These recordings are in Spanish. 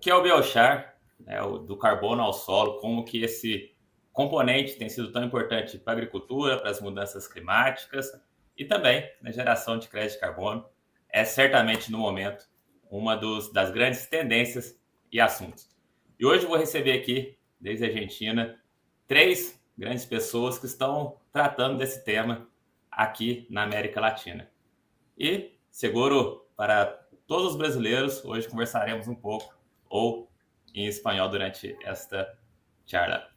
que é o biochar, né, do carbono ao solo, como que esse componente tem sido tão importante para a agricultura, para as mudanças climáticas e também na geração de crédito de carbono. É certamente, no momento, uma das grandes tendências e assuntos. E hoje eu vou receber aqui, desde a Argentina, 3 grandes pessoas que estão tratando desse tema aqui na América Latina. E, seguro para todos os brasileiros, hoje conversaremos um pouco, ou em espanhol, durante esta charla.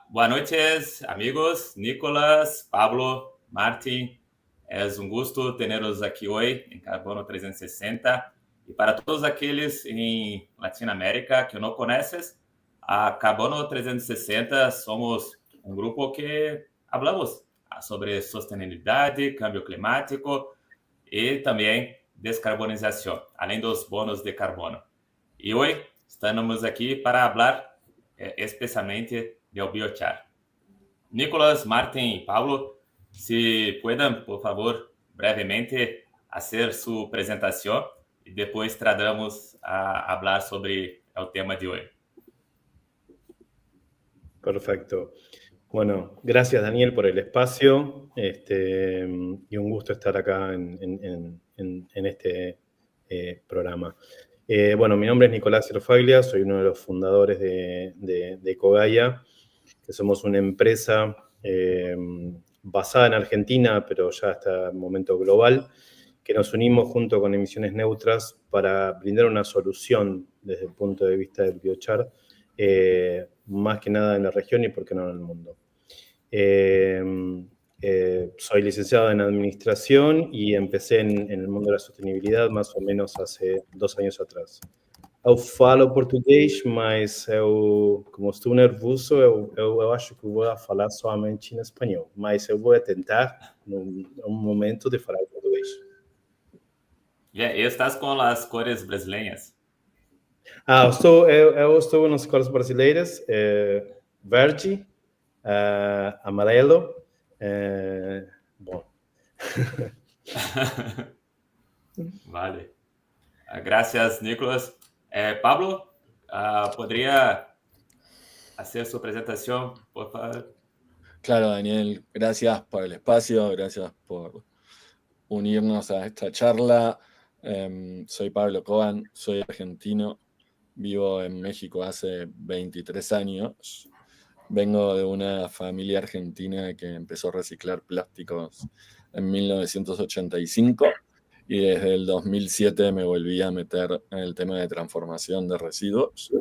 Boas noches, amigos, Nicolás, Pablo, Martín. Es un gusto tenerlos aquí hoy en Carbono 360. Y para todos aquellos en Latinoamérica que no conoces, a Carbono 360 somos un grupo que hablamos sobre sostenibilidad, cambio climático y también descarbonización, além dos bonos de carbono. Y hoy estamos aquí para hablar especialmente del biochar. Nicolás, Martín y Pablo, si puedan, por favor, brevemente hacer su presentación y después tratamos a hablar sobre el tema de hoy. Perfecto. Bueno, gracias Daniel por el espacio y un gusto estar acá en este programa. Bueno, mi nombre es Nicolás Cerfaglia, soy uno de los fundadores de Ecogaya, que somos una empresa basada en Argentina, pero ya hasta el momento global, que nos unimos junto con Emisiones Neutras para brindar una solución desde el punto de vista del biochar, más que nada en la región y por qué no en el mundo. Soy licenciado en Administración y empecé en el mundo de la sostenibilidad más o menos hace 2 años atrás. Eu falo português, mas como estou nervoso, eu acho que vou falar somente em espanhol. Mas eu vou tentar, num momento, de falar português. E estás com as cores brasileiras? Eu estou nas cores brasileiras, verde, amarelo, bom. Vale. Gracias, Nicolás. Pablo, ¿podría hacer su presentación, por favor? Claro, Daniel, gracias por el espacio, gracias por unirnos a esta charla. Soy Pablo Coban, soy argentino, vivo en México hace 23 años. Vengo de una familia argentina que empezó a reciclar plásticos en 1985 y desde el 2007 me volví a meter en el tema de transformación de residuos.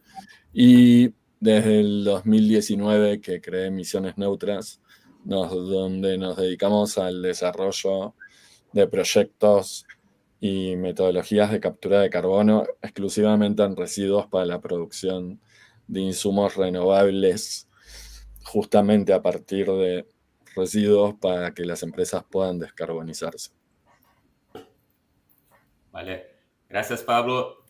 Y desde el 2019 que creé Emisiones Neutras, donde nos dedicamos al desarrollo de proyectos y metodologías de captura de carbono exclusivamente en residuos para la producción de insumos renovables, justamente a partir de residuos para que las empresas puedan descarbonizarse. Vale, gracias Pablo.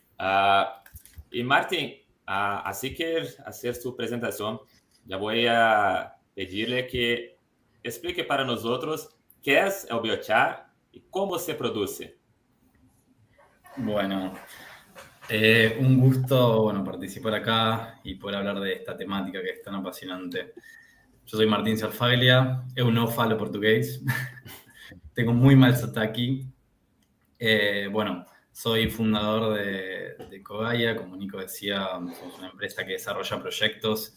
Y Martín, así que hacer su presentación, ya voy a pedirle que explique para nosotros qué es el biochar y cómo se produce. Bueno, un gusto participar acá y poder hablar de esta temática que es tan apasionante. Yo soy Martín Cerfaglia, eu no falo portugués, tengo muy mal sotaque. Soy fundador de Ecogaya, como Nico decía, somos una empresa que desarrolla proyectos.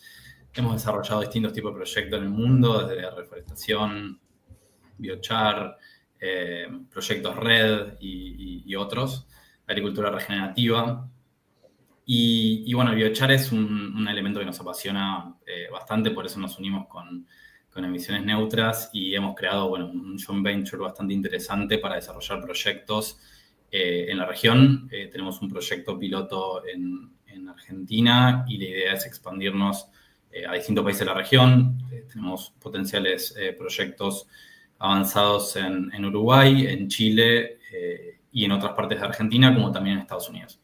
Hemos desarrollado distintos tipos de proyectos en el mundo, desde reforestación, biochar, proyectos red y otros, agricultura regenerativa. Y biochar es un elemento que nos apasiona bastante, por eso nos unimos con Emisiones Neutras y hemos creado un joint venture bastante interesante para desarrollar proyectos en la región. Tenemos un proyecto piloto en Argentina y la idea es expandirnos a distintos países de la región. Tenemos potenciales proyectos avanzados en Uruguay, en Chile y en otras partes de Argentina, como también en Estados Unidos.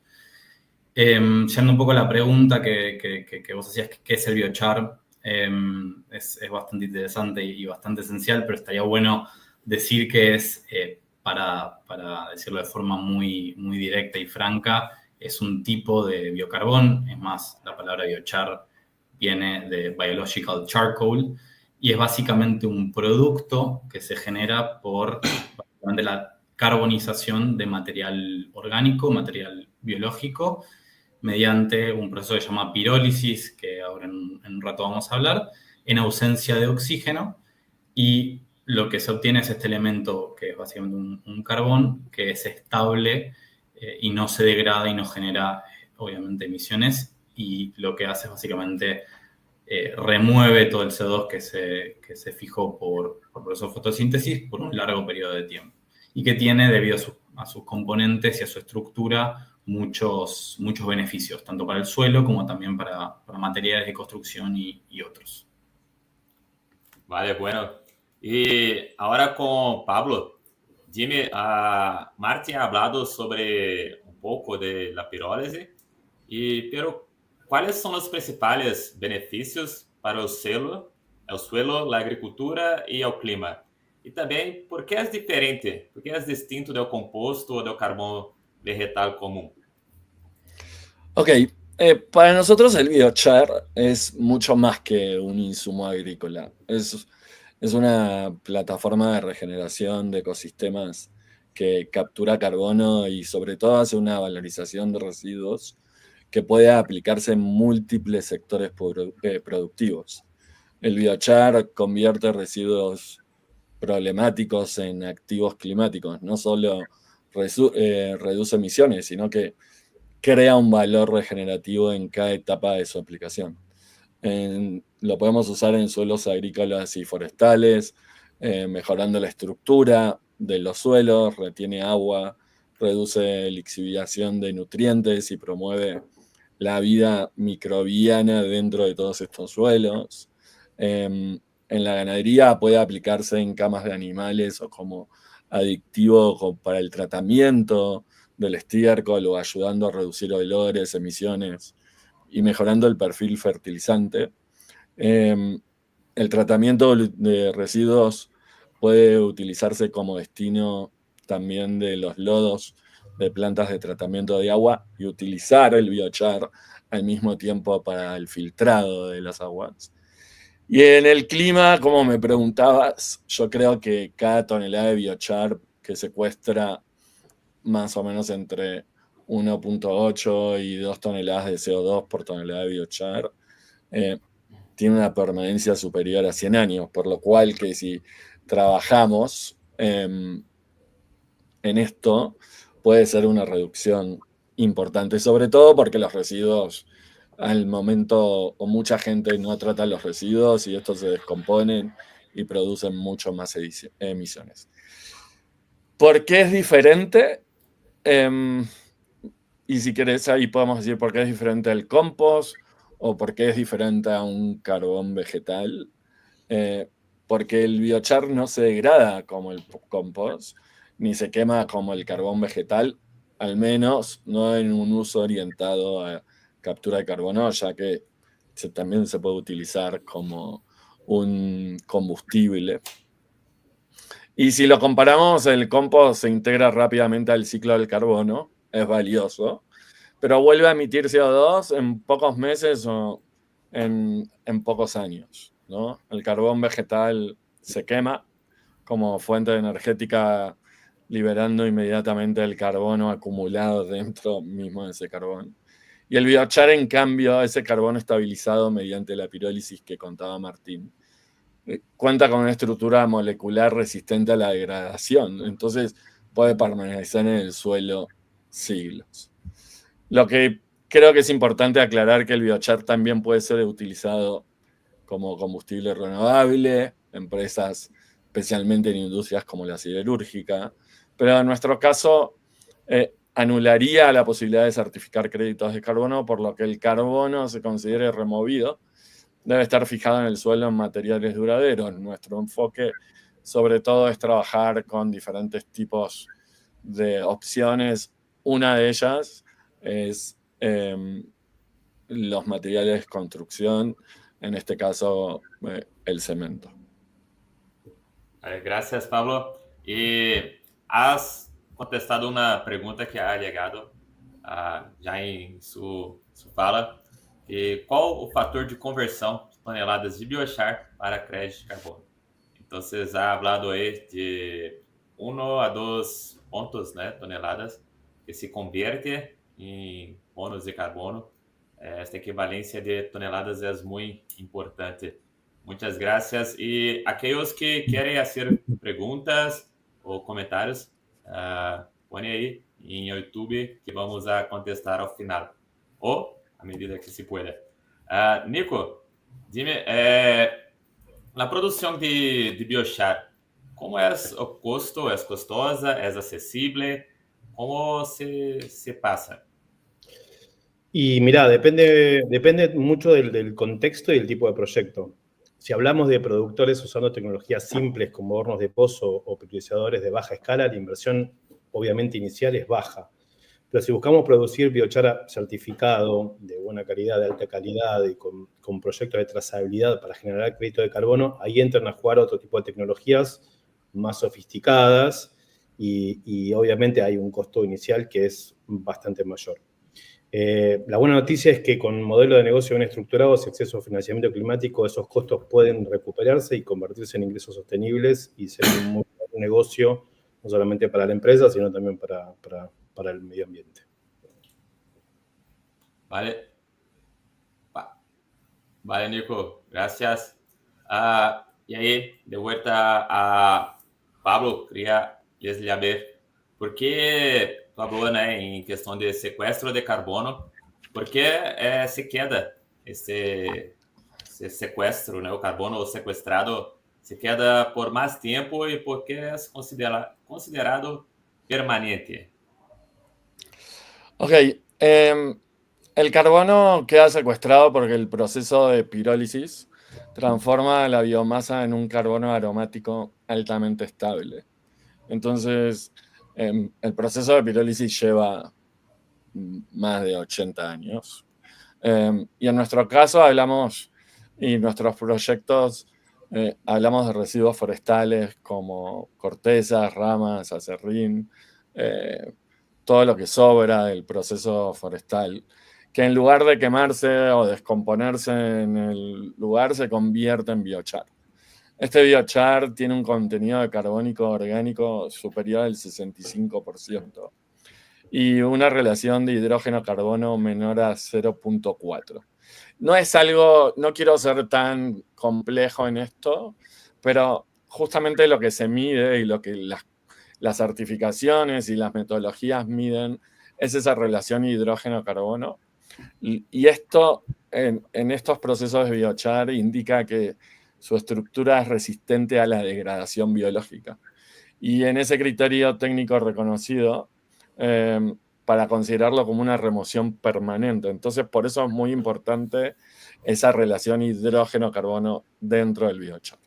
Yendo un poco a la pregunta que vos hacías, ¿qué es el biochar? Es bastante interesante y bastante esencial, pero estaría bueno decir que es, para decirlo de forma muy, muy directa y franca, es un tipo de biocarbón. Es más, la palabra biochar viene de biological charcoal y es básicamente un producto que se genera por básicamente la carbonización de material orgánico, material biológico, mediante un proceso que se llama pirólisis, que ahora en un rato vamos a hablar, en ausencia de oxígeno, y lo que se obtiene es este elemento que es básicamente un carbón que es estable y no se degrada y no genera, obviamente, emisiones, y lo que hace es básicamente remueve todo el CO2 que se fijó por proceso de fotosíntesis por un largo periodo de tiempo, y que tiene, debido a sus componentes y a su estructura, muchos beneficios, tanto para el suelo como también para materiales de construcción y otros. Vale, bueno. Y ahora con Pablo, dime, Martín ha hablado sobre un poco de la pirólisis, pero ¿cuáles son los principales beneficios para el suelo, la agricultura y el clima? Y también, ¿por qué es diferente? ¿Por qué es distinto del composto o del carbón vegetal común? Ok, para nosotros el biochar es mucho más que un insumo agrícola. Es una plataforma de regeneración de ecosistemas que captura carbono y sobre todo hace una valorización de residuos que puede aplicarse en múltiples sectores productivos. El biochar convierte residuos problemáticos en activos climáticos. No solo reduce emisiones, sino que crea un valor regenerativo en cada etapa de su aplicación. Lo podemos usar en suelos agrícolas y forestales, mejorando la estructura de los suelos, retiene agua, reduce lixiviación de nutrientes y promueve la vida microbiana dentro de todos estos suelos. En la ganadería puede aplicarse en camas de animales o como adictivo para el tratamiento del estiércol o ayudando a reducir olores, emisiones y mejorando el perfil fertilizante. El tratamiento de residuos puede utilizarse como destino también de los lodos de plantas de tratamiento de agua y utilizar el biochar al mismo tiempo para el filtrado de las aguas. Y en el clima, como me preguntabas, yo creo que cada tonelada de biochar que secuestra más o menos entre 1.8 y 2 toneladas de CO2 por tonelada de biochar, tiene una permanencia superior a 100 años, por lo cual que si trabajamos en esto puede ser una reducción importante, sobre todo porque los residuos al momento, o mucha gente no trata los residuos y estos se descomponen y producen mucho más emisiones. ¿Por qué es diferente? Y si querés, ahí podemos decir por qué es diferente al compost o por qué es diferente a un carbón vegetal. Porque el biochar no se degrada como el compost, ni se quema como el carbón vegetal, al menos no en un uso orientado a captura de carbono, ya que también se puede utilizar como un combustible. Y si lo comparamos, el compost se integra rápidamente al ciclo del carbono, es valioso, pero vuelve a emitir CO2 en pocos meses o en pocos años, ¿no? El carbón vegetal se quema como fuente energética, liberando inmediatamente el carbono acumulado dentro mismo de ese carbón. Y el biochar, en cambio, ese carbono estabilizado mediante la pirólisis que contaba Martín, cuenta con una estructura molecular resistente a la degradación, entonces puede permanecer en el suelo siglos. Lo que creo que es importante aclarar que el biochar también puede ser utilizado como combustible renovable, empresas, especialmente en industrias como la siderúrgica, pero en nuestro caso anularía la posibilidad de certificar créditos de carbono, por lo que el carbono se considere removido debe estar fijado en el suelo en materiales duraderos. Nuestro enfoque sobre todo es trabajar con diferentes tipos de opciones. Una de ellas es los materiales de construcción, en este caso el cemento. Gracias, Pablo. Y has contestado una pregunta que ha llegado já em sua fala, qual o fator de conversão de toneladas de biochar para crédito de carbono. Entonces, ha hablado ahí de 1 a 2 puntos, ¿no? Toneladas que se convierte en bonos de carbono. Esta equivalencia de toneladas es muy importante. Muchas gracias. Y aquellos que quieren hacer preguntas o comentarios, pone ahí en YouTube que vamos a contestar al final, o a medida que se pueda. Nico, dime, la producción de biochar, ¿cómo es el costo? ¿Es costosa? ¿Es accesible? ¿Cómo se pasa? Y mirá, depende mucho del contexto y del tipo de proyecto. Si hablamos de productores usando tecnologías simples como hornos de pozo o pulverizadores de baja escala, la inversión obviamente inicial es baja. Pero si buscamos producir biochar certificado, de buena calidad, de alta calidad y con proyectos de trazabilidad para generar crédito de carbono, ahí entran a jugar otro tipo de tecnologías más sofisticadas y obviamente hay un costo inicial que es bastante mayor. La buena noticia es que con modelo de negocio bien estructurados y acceso a financiamiento climático, esos costos pueden recuperarse y convertirse en ingresos sostenibles y ser un muy buen negocio, no solamente para la empresa, sino también para el medio ambiente. Vale, Nico, gracias. Y ahí, de vuelta a Pablo, quería les saber por qué tu hablou, né, em questão de sequestro de carbono, por que se queda esse sequestro, né, o carbono sequestrado se queda por mais tempo e por que é considerado permanente? Ok, el carbono queda secuestrado porque el proceso de pirólisis transforma la biomasa en un carbono aromático altamente estable. Entonces, el proceso de pirólisis lleva más de 80 años. Y en nuestro caso hablamos, y nuestros proyectos, hablamos de residuos forestales como cortezas, ramas, acerrín, todo lo que sobra del proceso forestal, que en lugar de quemarse o descomponerse en el lugar, se convierte en biochar. Este biochar tiene un contenido de carbónico orgánico superior al 65% y una relación de hidrógeno-carbono menor a 0.4. No es algo, no quiero ser tan complejo en esto, pero justamente lo que se mide y lo que las certificaciones y las metodologías miden es esa relación hidrógeno-carbono. Y esto, en estos procesos de biochar, indica que su estructura es resistente a la degradación biológica. Y en ese criterio técnico reconocido, para considerarlo como una remoción permanente. Entonces, por eso es muy importante esa relación hidrógeno-carbono dentro del biochar.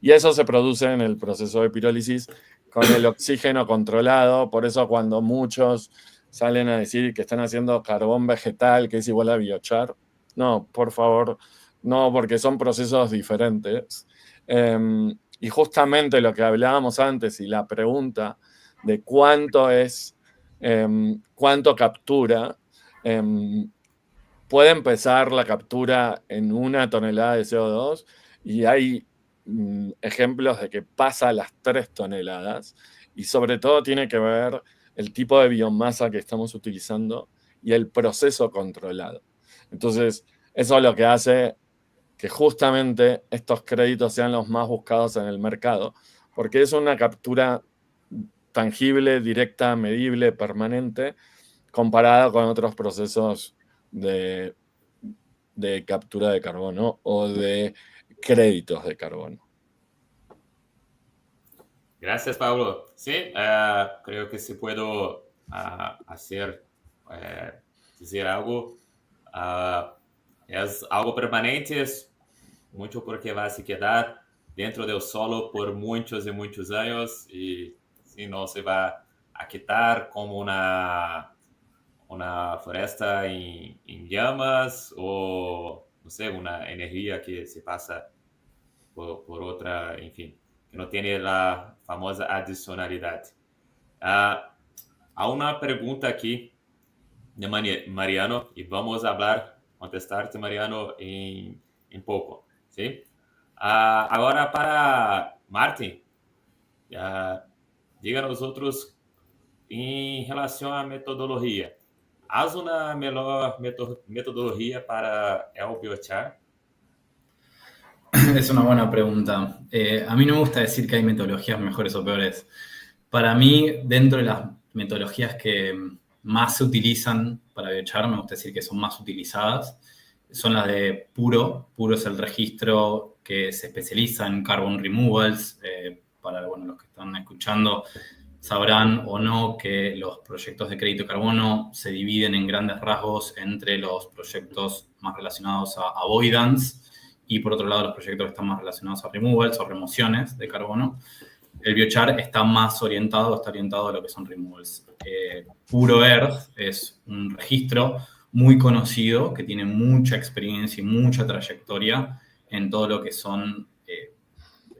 Y eso se produce en el proceso de pirólisis con el oxígeno controlado. Por eso cuando muchos salen a decir que están haciendo carbón vegetal, que es igual a biochar, no, por favor, no, porque son procesos diferentes. Y justamente lo que hablábamos antes y la pregunta de cuánto captura, puede empezar la captura en 1 tonelada de CO2 y hay ejemplos de que pasa las 3 toneladas y sobre todo tiene que ver el tipo de biomasa que estamos utilizando y el proceso controlado. Entonces, eso es lo que hace que justamente estos créditos sean los más buscados en el mercado, porque es una captura tangible, directa, medible, permanente, comparada con otros procesos de captura de carbono o de créditos de carbono. Gracias, Pablo. Sí, creo que si puedo decir algo, es algo permanente, es mucho porque va a se quedar dentro del solo por muchos y muchos años y si no se va a quitar como una floresta en llamas o, no sé, una energía que se pasa por otra, en fin, que no tiene la famosa adicionalidad. Há uma pergunta aqui de Mariano y vamos a contestarte, Mariano, en poco, ¿sí? Agora para Martin, diga a nosotros em relação à metodologia. Há uma melhor metodologia para el biochar? Es una buena pregunta. A mí no me gusta decir que hay metodologías mejores o peores. Para mí, dentro de las metodologías que más se utilizan para biochar, me gusta decir que son más utilizadas, son las de Puro. Puro es el registro que se especializa en carbon removals. Para los que están escuchando, sabrán o no que los proyectos de crédito de carbono se dividen en grandes rasgos entre los proyectos más relacionados a avoidance y, por otro lado, los proyectos que están más relacionados a removals o remociones de carbono. El biochar está orientado a lo que son removals. Puro Earth es un registro muy conocido que tiene mucha experiencia y mucha trayectoria en todo lo que son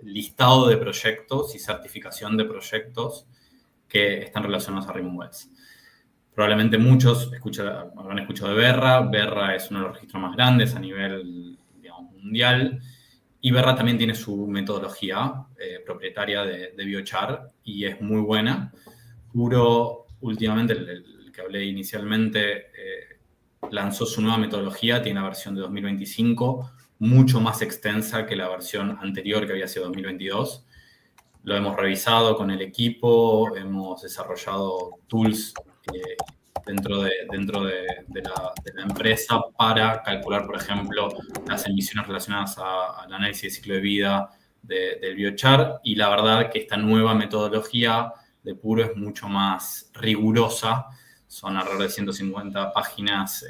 listado de proyectos y certificación de proyectos que están relacionados a removals. Probablemente muchos habrán escuchado de Verra. Verra es uno de los registros más grandes a nivel, digamos, mundial. Y Verra también tiene su metodología propietaria de biochar y es muy buena. Puro, últimamente, el que hablé inicialmente, lanzó su nueva metodología, tiene la versión de 2025, mucho más extensa que la versión anterior que había sido 2022. Lo hemos revisado con el equipo, hemos desarrollado tools dentro de la empresa para calcular, por ejemplo, las emisiones relacionadas al análisis de ciclo de vida del biochar, y la verdad que esta nueva metodología de Puro es mucho más rigurosa. Son alrededor de 150 páginas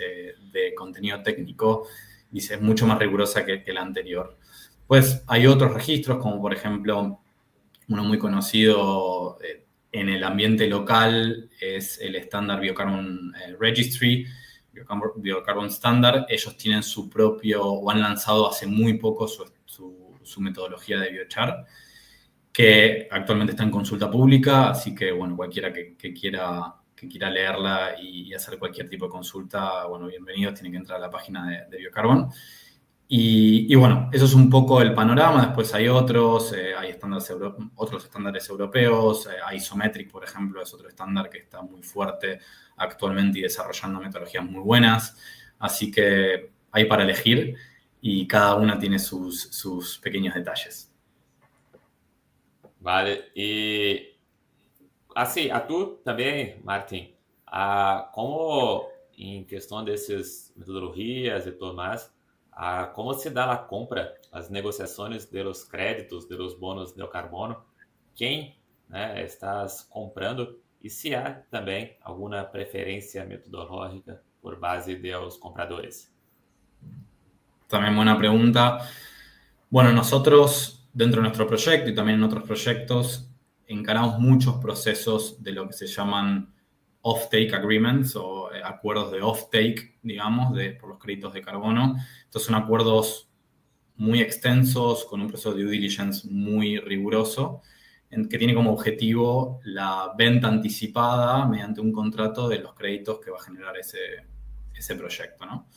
de contenido técnico y es mucho más rigurosa que la anterior. Pues hay otros registros, como por ejemplo uno muy conocido en el ambiente local es el Standard Biocarbon Registry, Biocarbon Standard. Ellos tienen su propio, o han lanzado hace muy poco su metodología de biochar, que actualmente está en consulta pública, así que cualquiera que quiera leerla y hacer cualquier tipo de consulta, bienvenidos, tienen que entrar a la página de Biocarbon. Y eso es un poco el panorama. Después hay otros estándares europeos. Isometric, por ejemplo, es otro estándar que está muy fuerte actualmente y desarrollando metodologías muy buenas. Así que hay para elegir y cada una tiene sus pequeños detalles. Vale. E assim, a tu também, Martin, como em questão dessas metodologias e tudo mais, como se dá a compra, as negociações de los créditos, de los bonos de carbono, quem estás comprando e se há também alguma preferência metodológica por base de los compradores. También buena pregunta. Nosotros dentro de nuestro proyecto y también en otros proyectos encaramos muchos procesos de lo que se llaman off-take agreements o acuerdos de off-take, digamos, por los créditos de carbono. Estos son acuerdos muy extensos, con un proceso de due diligence muy riguroso, que tiene como objetivo la venta anticipada mediante un contrato de los créditos que va a generar ese proyecto, ¿no?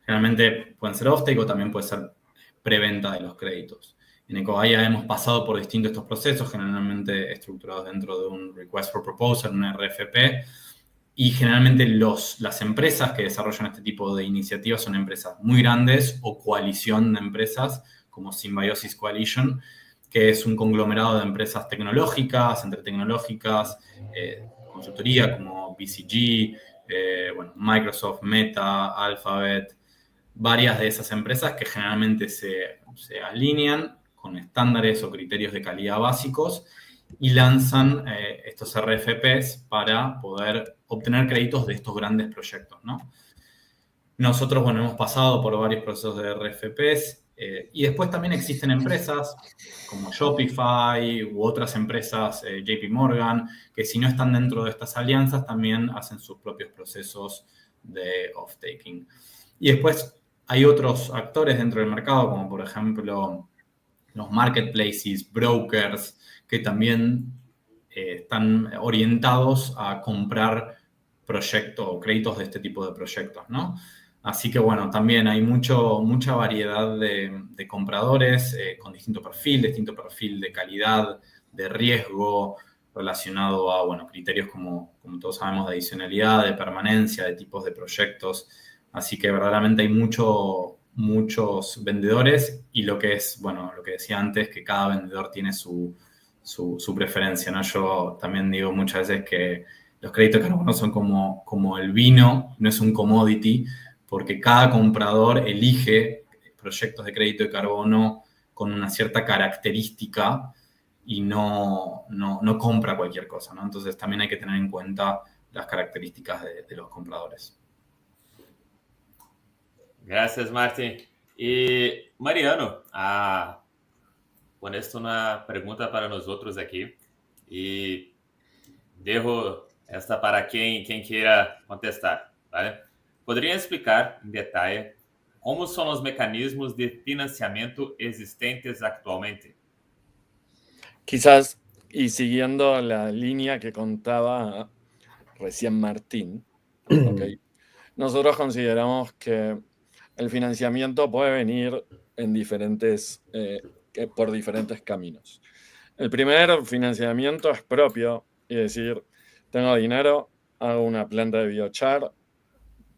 Generalmente pueden ser off-take o también puede ser preventa de los créditos. En Ecovaya hemos pasado por distintos estos procesos, generalmente estructurados dentro de un Request for Proposal, un RFP, y generalmente las empresas que desarrollan este tipo de iniciativas son empresas muy grandes o coalición de empresas, como Symbiosis Coalition, que es un conglomerado de empresas tecnológicas, entre tecnológicas, consultoría como BCG, Microsoft, Meta, Alphabet, varias de esas empresas que generalmente se alinean con estándares o criterios de calidad básicos y lanzan estos RFPs para poder obtener créditos de estos grandes proyectos, ¿no? Nosotros, hemos pasado por varios procesos de RFPs y después también existen empresas como Shopify u otras empresas, JP Morgan, que si no están dentro de estas alianzas también hacen sus propios procesos de off-taking. Y después hay otros actores dentro del mercado, como por ejemplo los marketplaces, brokers, que también están orientados a comprar proyectos o créditos de este tipo de proyectos, ¿no? Así que bueno, también hay mucha variedad de compradores con distinto perfil de calidad, de riesgo, relacionado a, bueno, criterios como todos sabemos de adicionalidad, de permanencia, de tipos de proyectos. Así que verdaderamente hay muchos vendedores y lo que es, bueno, lo que decía antes, que cada vendedor tiene su preferencia, ¿no? Yo también digo muchas veces que los créditos de carbono son como el vino, no es un commodity, porque cada comprador elige proyectos de crédito de carbono con una cierta característica y no compra cualquier cosa, ¿no? Entonces también hay que tener en cuenta las características de los compradores. Gracias, Martín. Y Mariano, pones una pregunta para nosotros aquí y dejo esta para quien quiera contestar, ¿vale? ¿Podría explicar en detalle cómo son los mecanismos de financiamiento existentes actualmente? Quizás, y siguiendo la línea que contaba recién Martín, ¿okay? Nosotros consideramos que el financiamiento puede venir en por diferentes caminos. El primer financiamiento es propio, es decir, tengo dinero, hago una planta de biochar,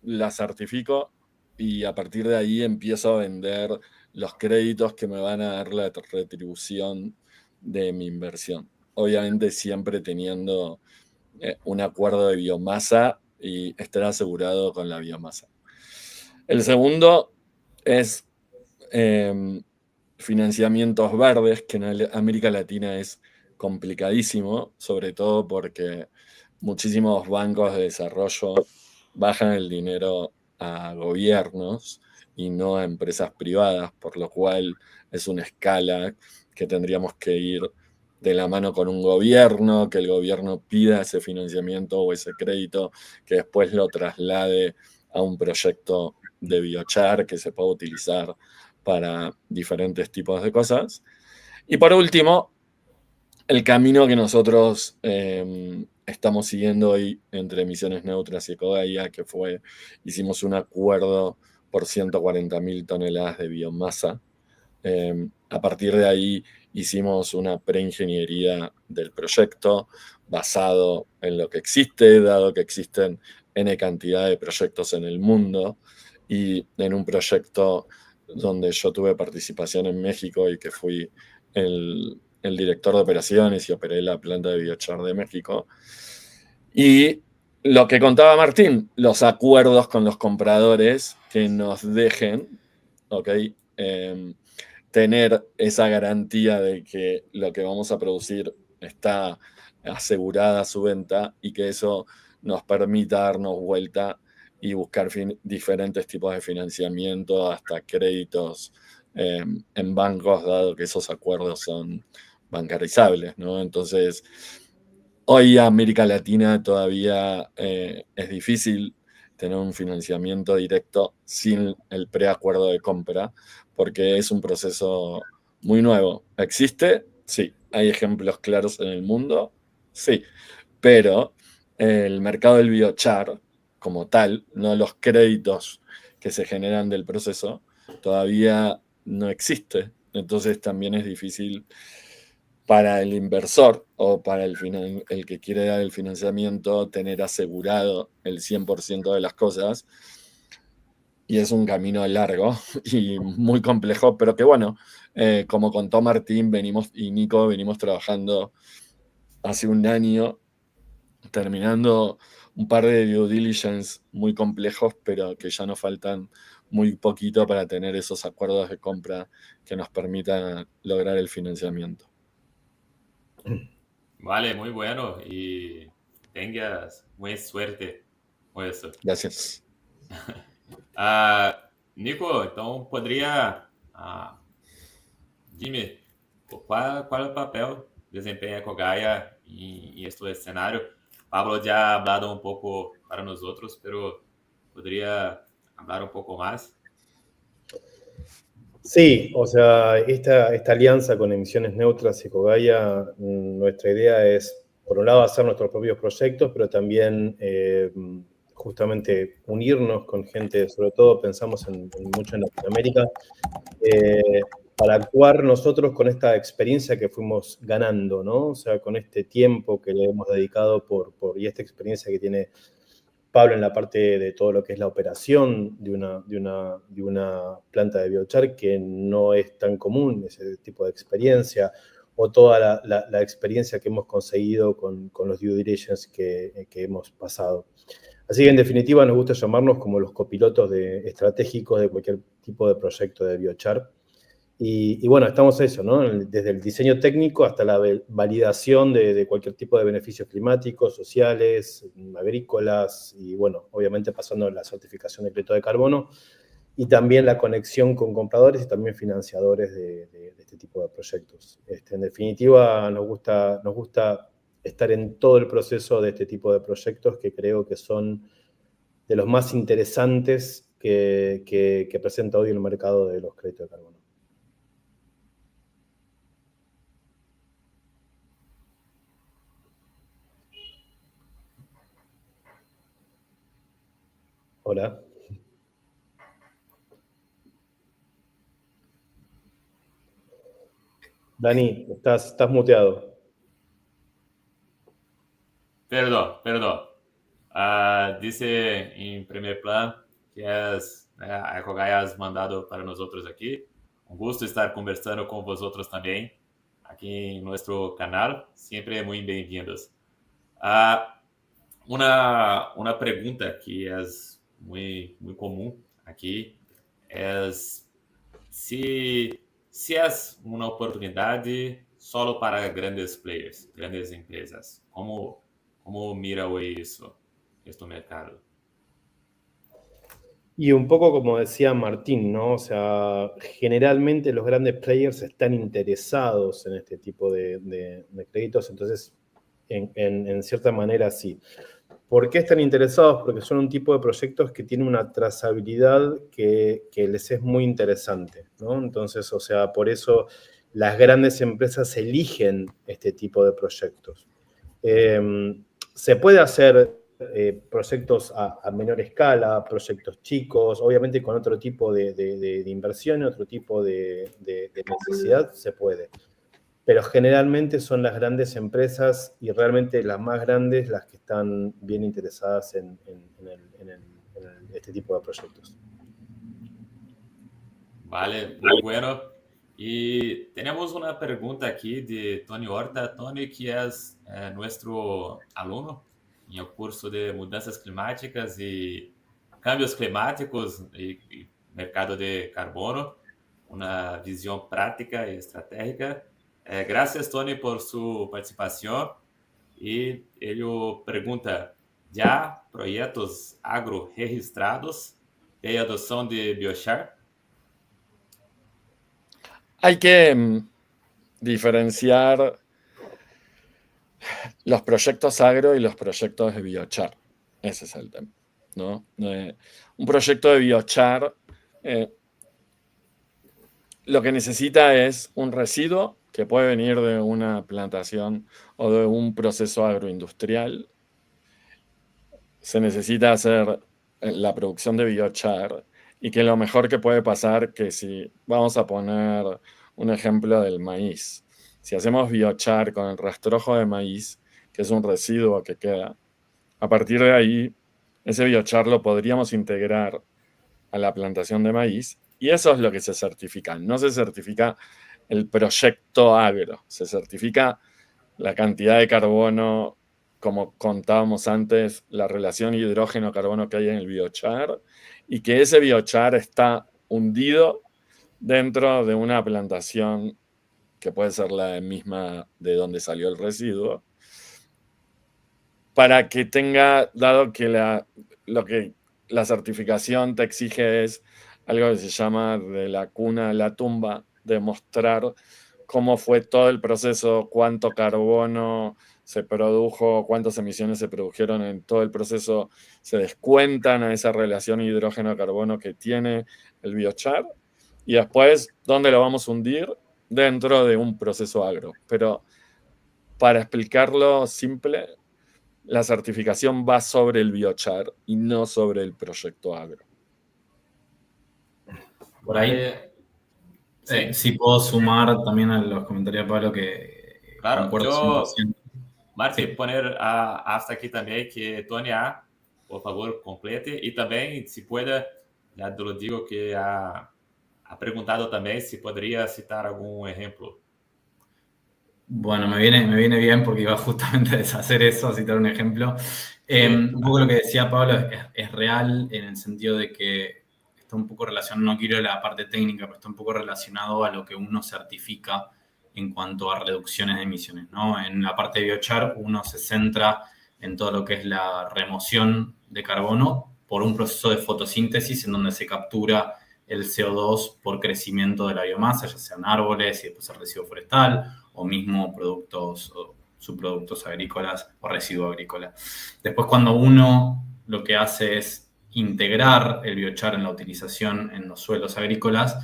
la certifico y a partir de ahí empiezo a vender los créditos que me van a dar la retribución de mi inversión. Obviamente siempre teniendo un acuerdo de biomasa y estar asegurado con la biomasa. El segundo es financiamientos verdes, que en América Latina es complicadísimo, sobre todo porque muchísimos bancos de desarrollo bajan el dinero a gobiernos y no a empresas privadas, por lo cual es una escala que tendríamos que ir de la mano con un gobierno, que el gobierno pida ese financiamiento o ese crédito, que después lo traslade a un proyecto de biochar que se pueda utilizar para diferentes tipos de cosas. Y por último, el camino que nosotros estamos siguiendo hoy entre Emisiones Neutras y Ecogaia, que hicimos un acuerdo por 140.000 toneladas de biomasa. A partir de ahí hicimos una preingeniería del proyecto basado en lo que existe, dado que existen N cantidad de proyectos en el mundo, y en un proyecto donde yo tuve participación en México y que fui el director de operaciones y operé la planta de biochar de México. Y lo que contaba Martín, los acuerdos con los compradores que nos dejen, ¿ok? Tener esa garantía de que lo que vamos a producir está asegurada su venta y que eso nos permita darnos vuelta y buscar diferentes tipos de financiamiento, hasta créditos en bancos, dado que esos acuerdos son bancarizables, ¿no? Entonces, hoy América Latina todavía es difícil tener un financiamiento directo sin el preacuerdo de compra, porque es un proceso muy nuevo. ¿Existe? Sí. ¿Hay ejemplos claros en el mundo? Sí. Pero el mercado del biochar, como tal, no los créditos que se generan del proceso, todavía no existe. Entonces también es difícil para el inversor o para el que quiere dar el financiamiento tener asegurado el 100% de las cosas. Y es un camino largo y muy complejo, pero que bueno, como contó Martín y Nico, venimos trabajando hace un año, terminando un par de due diligence muy complejos, pero que ya nos faltan muy poquito para tener esos acuerdos de compra que nos permitan lograr el financiamiento. Vale, muy bueno y tengas buena suerte con eso. Gracias. Nico, então poderia dime qual é o papel que desempenha a Ecogaia em este cenário. Pablo ya ha hablado un poco para nosotros, pero podría hablar un poco más. Sí, o sea, esta alianza con Emisiones Neutras y Ecogaia, nuestra idea es por un lado, hacer nuestros propios proyectos, pero también justamente unirnos con gente, sobre todo pensamos mucho en Latinoamérica, para actuar nosotros con esta experiencia que fuimos ganando, ¿no? O sea, con este tiempo que le hemos dedicado y esta experiencia que tiene Pablo en la parte de todo lo que es la operación de una planta de biochar, que no es tan común ese tipo de experiencia, o toda la experiencia que hemos conseguido con los due diligence que hemos pasado. Así que, en definitiva, nos gusta llamarnos como los copilotos estratégicos de cualquier tipo de proyecto de biochar. Y bueno, estamos eso, ¿no? Desde el diseño técnico hasta la validación de cualquier tipo de beneficios climáticos, sociales, agrícolas, y bueno, obviamente pasando la certificación de crédito de carbono, y también la conexión con compradores y también financiadores de este tipo de proyectos. En definitiva, nos gusta estar en todo el proceso de este tipo de proyectos, que creo que son de los más interesantes que presenta hoy el mercado de los créditos de carbono. Hola. Dani, estás muteado. Perdón. Dice en primer plano que a Ecogai has mandado para nosotros aquí. Un gusto estar conversando con vosotros también aquí en nuestro canal. Siempre muy bienvenidos. Una pregunta que es muy común aquí es si es una oportunidad solo para grandes players, grandes empresas. ¿Cómo mira hoy este mercado? Y un poco como decía Martín, ¿no? O sea, generalmente los grandes players están interesados en este tipo de créditos, entonces, en cierta manera, sí. ¿Por qué están interesados? Porque son un tipo de proyectos que tienen una trazabilidad que les es muy interesante, ¿no? Entonces, o sea, por eso las grandes empresas eligen este tipo de proyectos. Se puede hacer proyectos a menor escala, proyectos chicos, obviamente con otro tipo de inversión, otro tipo de necesidad, se puede. Pero generalmente son las grandes empresas y realmente las más grandes las que están bien interesadas en este tipo de proyectos. Vale, muy bueno. Y tenemos una pregunta aquí de Tony Horta. Tony, que es nuestro alumno en el curso de mudanças climáticas y cambios climáticos y mercado de carbono, una visión práctica y estratégica. Gracias, Tony, por su participación. Y él pregunta, ¿ya proyectos agro registrados de adopción de biochar? Hay que diferenciar los proyectos agro y los proyectos de biochar. Ese es el tema, ¿no? Un proyecto de biochar lo que necesita es un residuo que puede venir de una plantación o de un proceso agroindustrial. Se necesita hacer la producción de biochar, y que lo mejor que puede pasar, que si vamos a poner un ejemplo del maíz, si hacemos biochar con el rastrojo de maíz, que es un residuo que queda, a partir de ahí, ese biochar lo podríamos integrar a la plantación de maíz, y eso es lo que se certifica. No se certifica el proyecto agro, se certifica la cantidad de carbono, como contábamos antes, la relación hidrógeno-carbono que hay en el biochar, y que ese biochar está hundido dentro de una plantación que puede ser la misma de donde salió el residuo, para que tenga, dado que lo que la certificación te exige es algo que se llama de la cuna a la tumba, demostrar cómo fue todo el proceso, cuánto carbono se produjo, cuántas emisiones se produjeron en todo el proceso, se descuentan a esa relación hidrógeno-carbono que tiene el biochar, y después, ¿dónde lo vamos a hundir? Dentro de un proceso agro. Pero para explicarlo simple, la certificación va sobre el biochar y no sobre el proyecto agro. Por ahí, sí puedo sumar también a los comentarios de Pablo que claro, concuerdo yo, 100%. Martin, Sí. poner hasta aquí también que Tony A, por favor, complete. Y también, si puede, ya te lo digo que ha preguntado también si podría citar algún ejemplo. Bueno, me viene bien porque iba justamente a deshacer eso, a citar un ejemplo. Un poco lo que decía Pablo es real en el sentido de que está un poco relacionado, no quiero la parte técnica, pero está un poco relacionado a lo que uno certifica en cuanto a reducciones de emisiones, ¿no? En la parte de biochar uno se centra en todo lo que es la remoción de carbono por un proceso de fotosíntesis en donde se captura el CO2 por crecimiento de la biomasa, ya sean árboles y después el residuo forestal, o mismo productos o subproductos agrícolas o residuo agrícola. Después, cuando uno lo que hace es integrar el biochar en la utilización en los suelos agrícolas,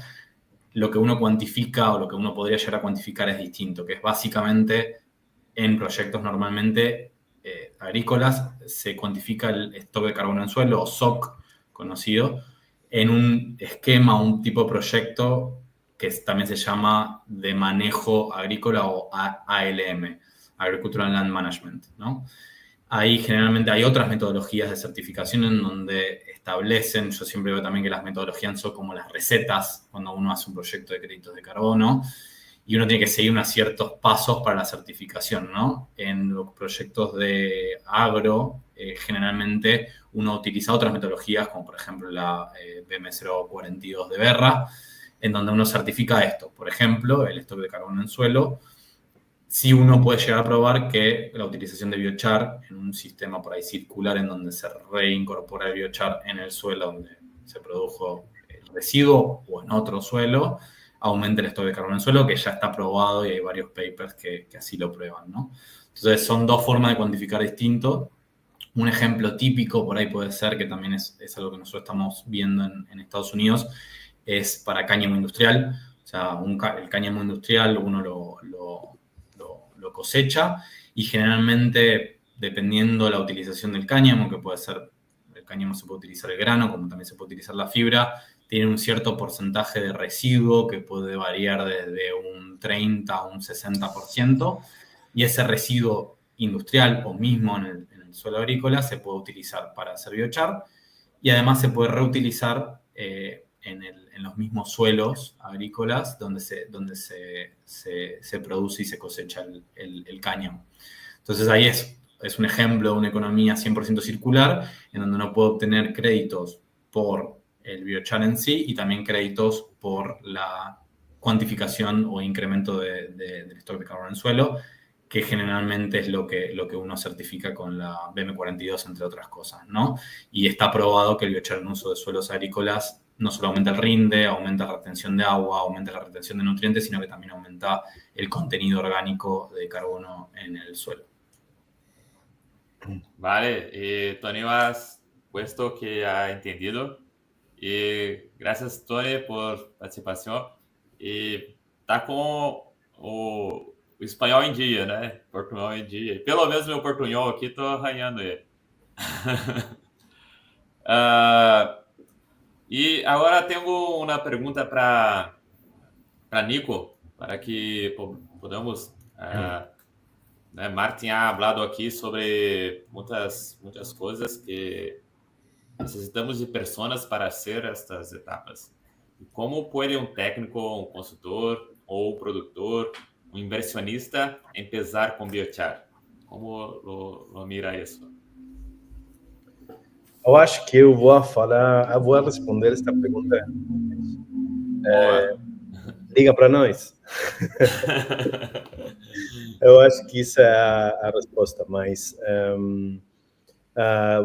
lo que uno cuantifica o lo que uno podría llegar a cuantificar es distinto, que es básicamente en proyectos normalmente agrícolas se cuantifica el stock de carbono en suelo, o SOC conocido, en un esquema, un tipo de proyecto que también se llama de manejo agrícola o ALM, Agricultural Land Management, ¿no? Ahí generalmente hay otras metodologías de certificación en donde establecen, yo siempre veo también que las metodologías son como las recetas cuando uno hace un proyecto de créditos de carbono, y uno tiene que seguir unos ciertos pasos para la certificación, ¿no? En los proyectos de agro, generalmente uno utiliza otras metodologías, como por ejemplo la BM042 de Berra, en donde uno certifica esto. Por ejemplo, el stock de carbono en suelo. Sí, uno puede llegar a probar que la utilización de biochar en un sistema por ahí circular en donde se reincorpora el biochar en el suelo donde se produjo el residuo o en otro suelo, aumenta el stock de carbono en suelo, que ya está probado y hay varios papers que así lo prueban, ¿no? Entonces, son dos formas de cuantificar distinto. Un ejemplo típico por ahí puede ser, que también es algo que nosotros estamos viendo en Estados Unidos, es para cáñamo industrial. O sea, el cáñamo industrial uno lo cosecha y generalmente, dependiendo la utilización del cáñamo, que puede ser, el cáñamo se puede utilizar el grano, como también se puede utilizar la fibra, tiene un cierto porcentaje de residuo que puede variar desde un 30 a un 60%, y ese residuo industrial o mismo en el suelo agrícola se puede utilizar para hacer biochar y además se puede reutilizar en los mismos suelos agrícolas donde se produce y se cosecha el cáñamo. Entonces ahí es un ejemplo de una economía 100% circular en donde uno puede obtener créditos por el biochar en sí y también créditos por la cuantificación o incremento del stock de carbono en suelo, que generalmente es lo que uno certifica con la BM42, entre otras cosas, ¿no? Y está probado que el biochar en uso de suelos agrícolas no solo aumenta el rinde, aumenta la retención de agua, aumenta la retención de nutrientes, sino que también aumenta el contenido orgánico de carbono en el suelo. Vale, Tony, has puesto que ha entendido. E graças, Tony, por participação. E tá com o espanhol em dia, né? Portunhol em dia. Pelo menos meu portunhol aqui, tô arranhando ele. E agora tenho uma pergunta para Nico, para que podamos... né, Martin ha hablado aqui sobre muitas coisas que necesitamos de personas para hacer estas etapas. ¿Cómo puede un técnico, un consultor o un productor, un inversionista empezar con biochar? ¿Cómo lo mira isso? Eu acho que eu vou responder esta pergunta. Liga para nós. Eu acho que essa é a resposta, mas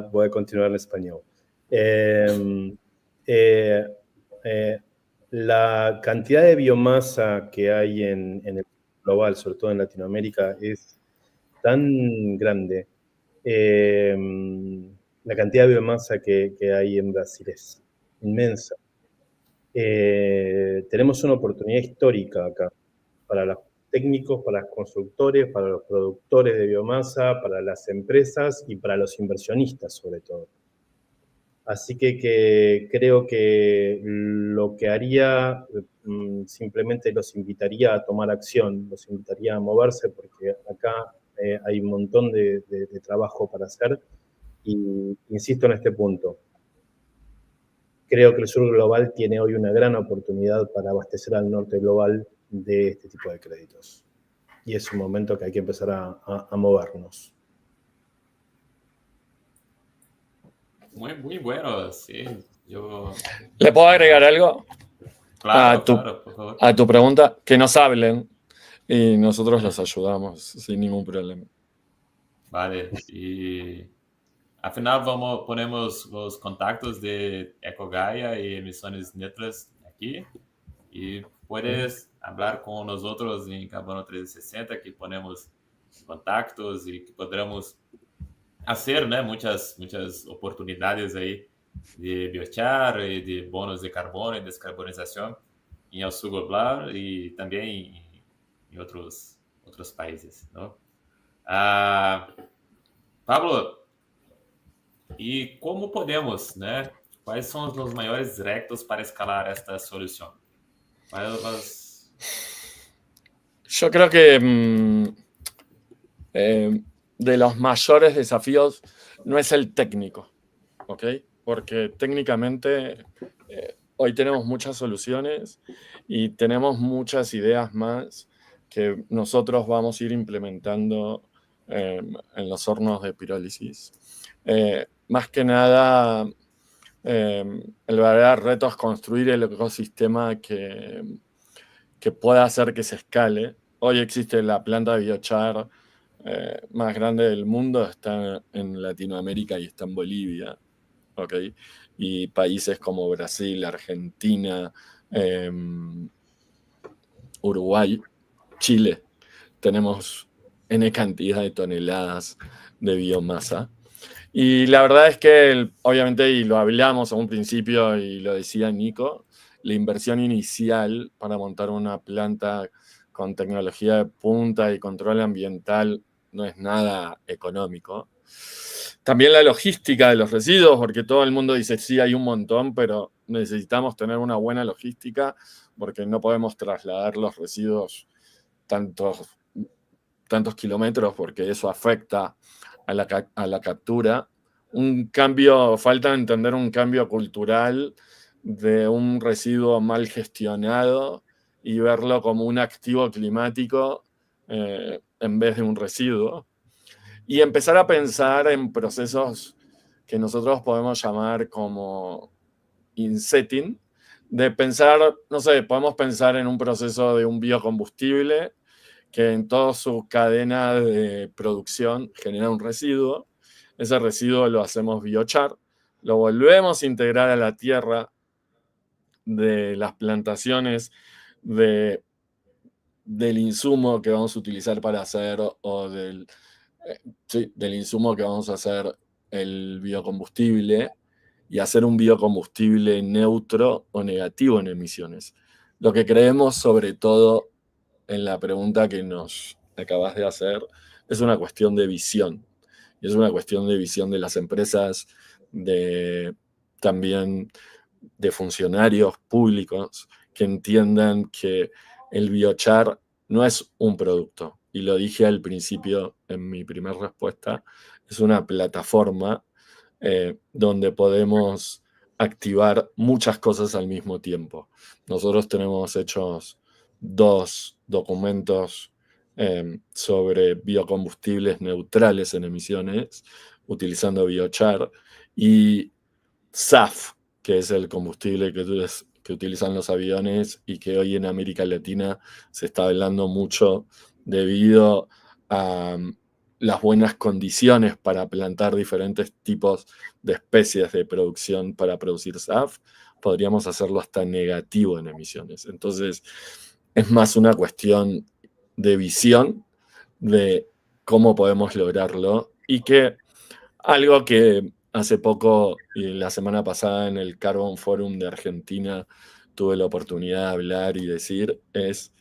vou continuar em espanhol. La cantidad de biomasa que hay en el global, sobre todo en Latinoamérica, es tan grande. La cantidad de biomasa que hay en Brasil es inmensa. Tenemos una oportunidad histórica acá para técnicos, para los constructores, para los productores de biomasa, para las empresas y para los inversionistas sobre todo. Así que creo que lo que haría, simplemente los invitaría a tomar acción, los invitaría a moverse, porque acá hay un montón de trabajo para hacer. Y insisto en este punto. Creo que el sur global tiene hoy una gran oportunidad para abastecer al norte global de este tipo de créditos. Y es un momento que hay que empezar a movernos. Muy bueno, sí. ¿Le puedo agregar algo? Claro, claro, por favor. A tu pregunta, que nos hablen y nosotros los ayudamos sin ningún problema. Vale, y al final ponemos los contactos de Ecogaia y Emisiones Neutras aquí y puedes hablar con nosotros en Carbono 360, que ponemos contactos y que podremos hacer, né, muchas oportunidades aí de biochar y de bonos de carbono y descarbonización en el sur global y también en otros países, ¿no? Pablo, e como podemos, né? Quais são os maiores retos para escalar esta solución? Yo creo que de los mayores desafíos no es el técnico, ¿ok? Porque técnicamente hoy tenemos muchas soluciones y tenemos muchas ideas más que nosotros vamos a ir implementando en los hornos de pirólisis. Más que nada, el verdadero reto es construir el ecosistema que pueda hacer que se escale. Hoy existe la planta de biochar más grande del mundo, está en Latinoamérica y está en Bolivia, ¿ok? Y países como Brasil, Argentina, Uruguay, Chile, tenemos N cantidad de toneladas de biomasa. Y la verdad es que, obviamente, y lo hablamos a un principio y lo decía Nico, la inversión inicial para montar una planta con tecnología de punta y control ambiental no es nada económico. También la logística de los residuos, porque todo el mundo dice, sí, hay un montón, pero necesitamos tener una buena logística porque no podemos trasladar los residuos tantos kilómetros porque eso afecta a la captura. Falta entender un cambio cultural de un residuo mal gestionado y verlo como un activo climático en vez de un residuo. Y empezar a pensar en procesos que nosotros podemos llamar como insetting, de pensar, no sé, podemos pensar en un proceso de un biocombustible que en toda su cadena de producción genera un residuo. Ese residuo lo hacemos biochar, lo volvemos a integrar a la tierra de las plantaciones del insumo que vamos a utilizar para hacer, o del insumo que vamos a hacer el biocombustible, y hacer un biocombustible neutro o negativo en emisiones. Lo que creemos, sobre todo en la pregunta que nos acabas de hacer, es una cuestión de visión. Y es una cuestión de visión de las empresas, también de funcionarios públicos que entiendan que el biochar no es un producto. Y lo dije al principio en mi primera respuesta, es una plataforma donde podemos activar muchas cosas al mismo tiempo. Nosotros tenemos hechos 2 documentos sobre biocombustibles neutrales en emisiones, utilizando biochar, y SAF, que es el combustible que utilizan los aviones y que hoy en América Latina se está hablando mucho debido a las buenas condiciones para plantar diferentes tipos de especies de producción para producir SAF. Podríamos hacerlo hasta negativo en emisiones. Entonces, es más una cuestión de visión de cómo podemos lograrlo, y que algo que hace poco, la semana pasada en el Carbon Forum de Argentina, tuve la oportunidad de hablar y decir es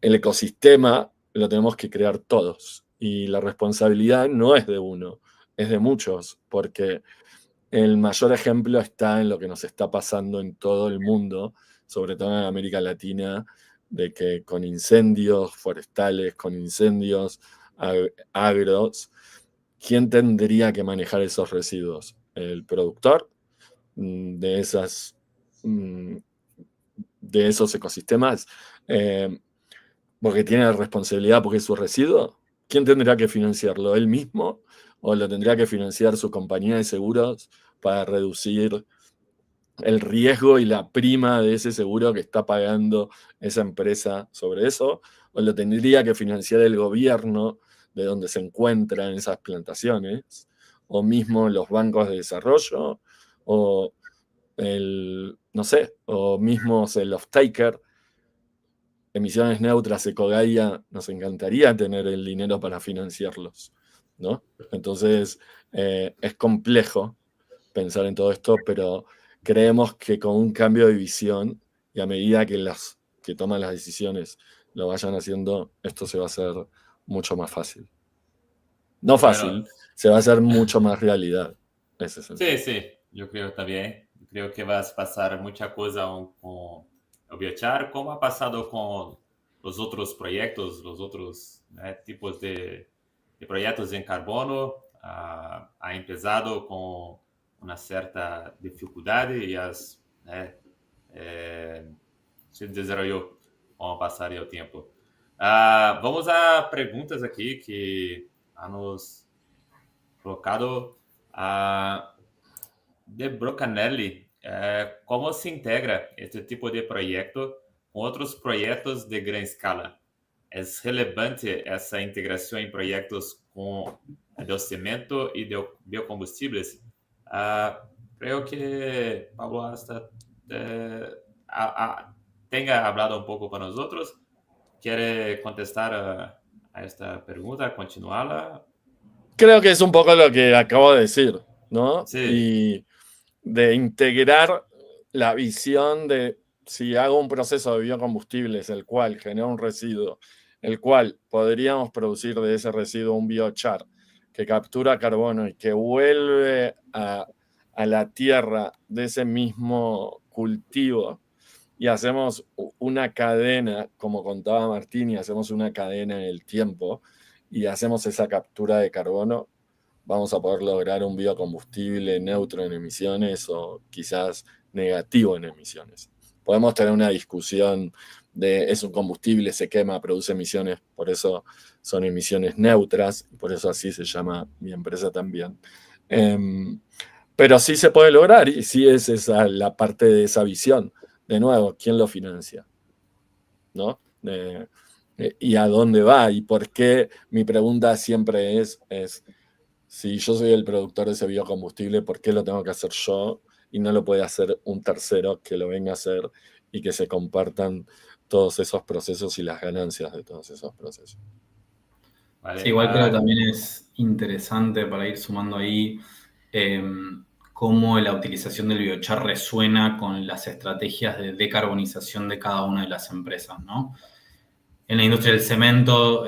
el ecosistema lo tenemos que crear todos. Y la responsabilidad no es de uno, es de muchos, porque el mayor ejemplo está en lo que nos está pasando en todo el mundo, sobre todo en América Latina, de que con incendios forestales, con incendios agros, ¿quién tendría que manejar esos residuos? ¿El productor de esos ecosistemas? Porque tiene responsabilidad porque es su residuo. ¿Quién tendrá que financiarlo? ¿Él mismo? ¿O lo tendrá que financiar su compañía de seguros para reducir el riesgo y la prima de ese seguro que está pagando esa empresa sobre eso? ¿O lo tendría que financiar el gobierno de donde se encuentran esas plantaciones? ¿O mismo los bancos de desarrollo? ¿O no sé, o mismo el off-taker? Emisiones neutras, Ecogaia, nos encantaría tener el dinero para financiarlos, ¿no? Entonces, es complejo pensar en todo esto, pero creemos que con un cambio de visión y a medida que los que toman las decisiones lo vayan haciendo, esto se va a hacer mucho más fácil. No fácil, Bueno, se va a hacer mucho más realidad. Ese es el sí, sí, yo creo también. Creo que va a pasar mucha cosa con el biochar, como ha pasado con los otros proyectos, los otros tipos de proyectos en carbono. Ha empezado con una cierta dificultad y se desarrolló con el pasar del tiempo. Vamos a preguntas aquí que han nos colocado. De Brocanelli, ¿cómo se integra este tipo de proyecto con otros proyectos de gran escala? ¿Es relevante esa integración en proyectos con cemento y de biocombustibles? Creo que Pablo hasta tenga hablado un poco con nosotros. ¿Quiere contestar a esta pregunta, continuarla? Creo que es un poco lo que acabo de decir, ¿no? Sí. Y de integrar la visión de si hago un proceso de biocombustibles, el cual genera un residuo, el cual podríamos producir de ese residuo un biochar que captura carbono y que vuelve a la tierra de ese mismo cultivo, y hacemos una cadena, como contaba Martín, y hacemos una cadena en el tiempo, y hacemos esa captura de carbono, vamos a poder lograr un biocombustible neutro en emisiones o quizás negativo en emisiones. Podemos tener una discusión de es un combustible, se quema, produce emisiones, por eso son emisiones neutras, por eso así se llama mi empresa también. Pero sí se puede lograr y sí es esa la parte de esa visión. De nuevo, ¿quién lo financia? ¿No? ¿Y a dónde va? ¿Y por qué? Mi pregunta siempre es si yo soy el productor de ese biocombustible, ¿por qué lo tengo que hacer yo y no lo puede hacer un tercero que lo venga a hacer y que se compartan todos esos procesos y las ganancias de todos esos procesos? Vale. Sí, igual creo que también es interesante para ir sumando ahí cómo la utilización del biochar resuena con las estrategias de decarbonización de cada una de las empresas, ¿no? En la industria del cemento,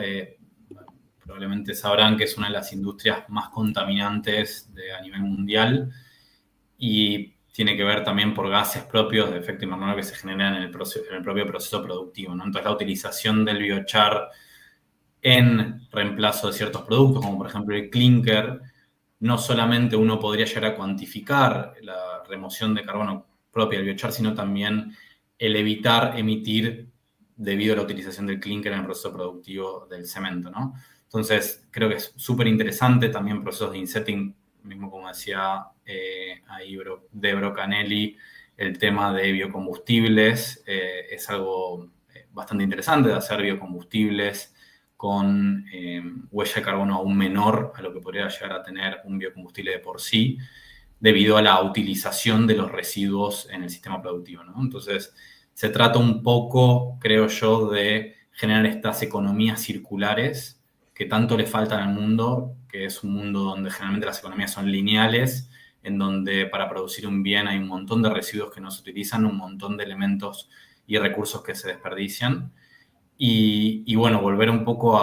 probablemente sabrán que es una de las industrias más contaminantes a nivel mundial y tiene que ver también por gases propios de efecto invernadero que se generan en el propio proceso productivo, ¿no? Entonces la utilización del biochar en reemplazo de ciertos productos, como por ejemplo el clinker, no solamente uno podría llegar a cuantificar la remoción de carbono propia del biochar, sino también el evitar emitir debido a la utilización del clinker en el proceso productivo del cemento, ¿no? Entonces, creo que es súper interesante también procesos de insetting, mismo como decía ahí de Brocanelli, el tema de biocombustibles es algo bastante interesante de hacer biocombustibles con huella de carbono aún menor a lo que podría llegar a tener un biocombustible de por sí, debido a la utilización de los residuos en el sistema productivo, ¿no? Entonces, se trata un poco, creo yo, de generar estas economías circulares que tanto le faltan al mundo, que es un mundo donde generalmente las economías son lineales, en donde para producir un bien hay un montón de residuos que no se utilizan, un montón de elementos y recursos que se desperdician. Y bueno, volver un poco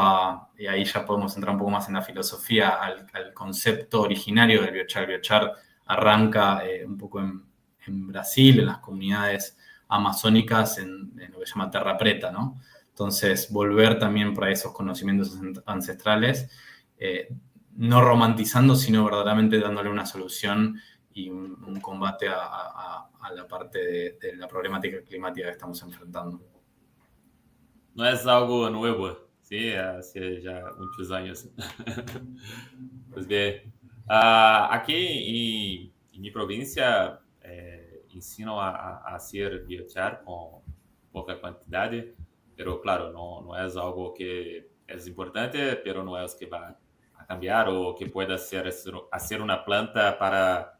y ahí ya podemos entrar un poco más en la filosofía, al concepto originario del biochar. El biochar arranca un poco en Brasil, en las comunidades amazónicas, en lo que se llama Terra Preta, ¿no? Entonces, volver también para esos conocimientos ancestrales, no romantizando, sino verdaderamente dándole una solución y un combate a la parte de la problemática climática que estamos enfrentando. No es algo nuevo, sí, hace ya muchos años. Pues bien, aquí en mi provincia ensino a hacer biochar con poca cantidad, pero claro, no es algo que es importante, pero no es que va a cambiar o que pueda hacer una planta para,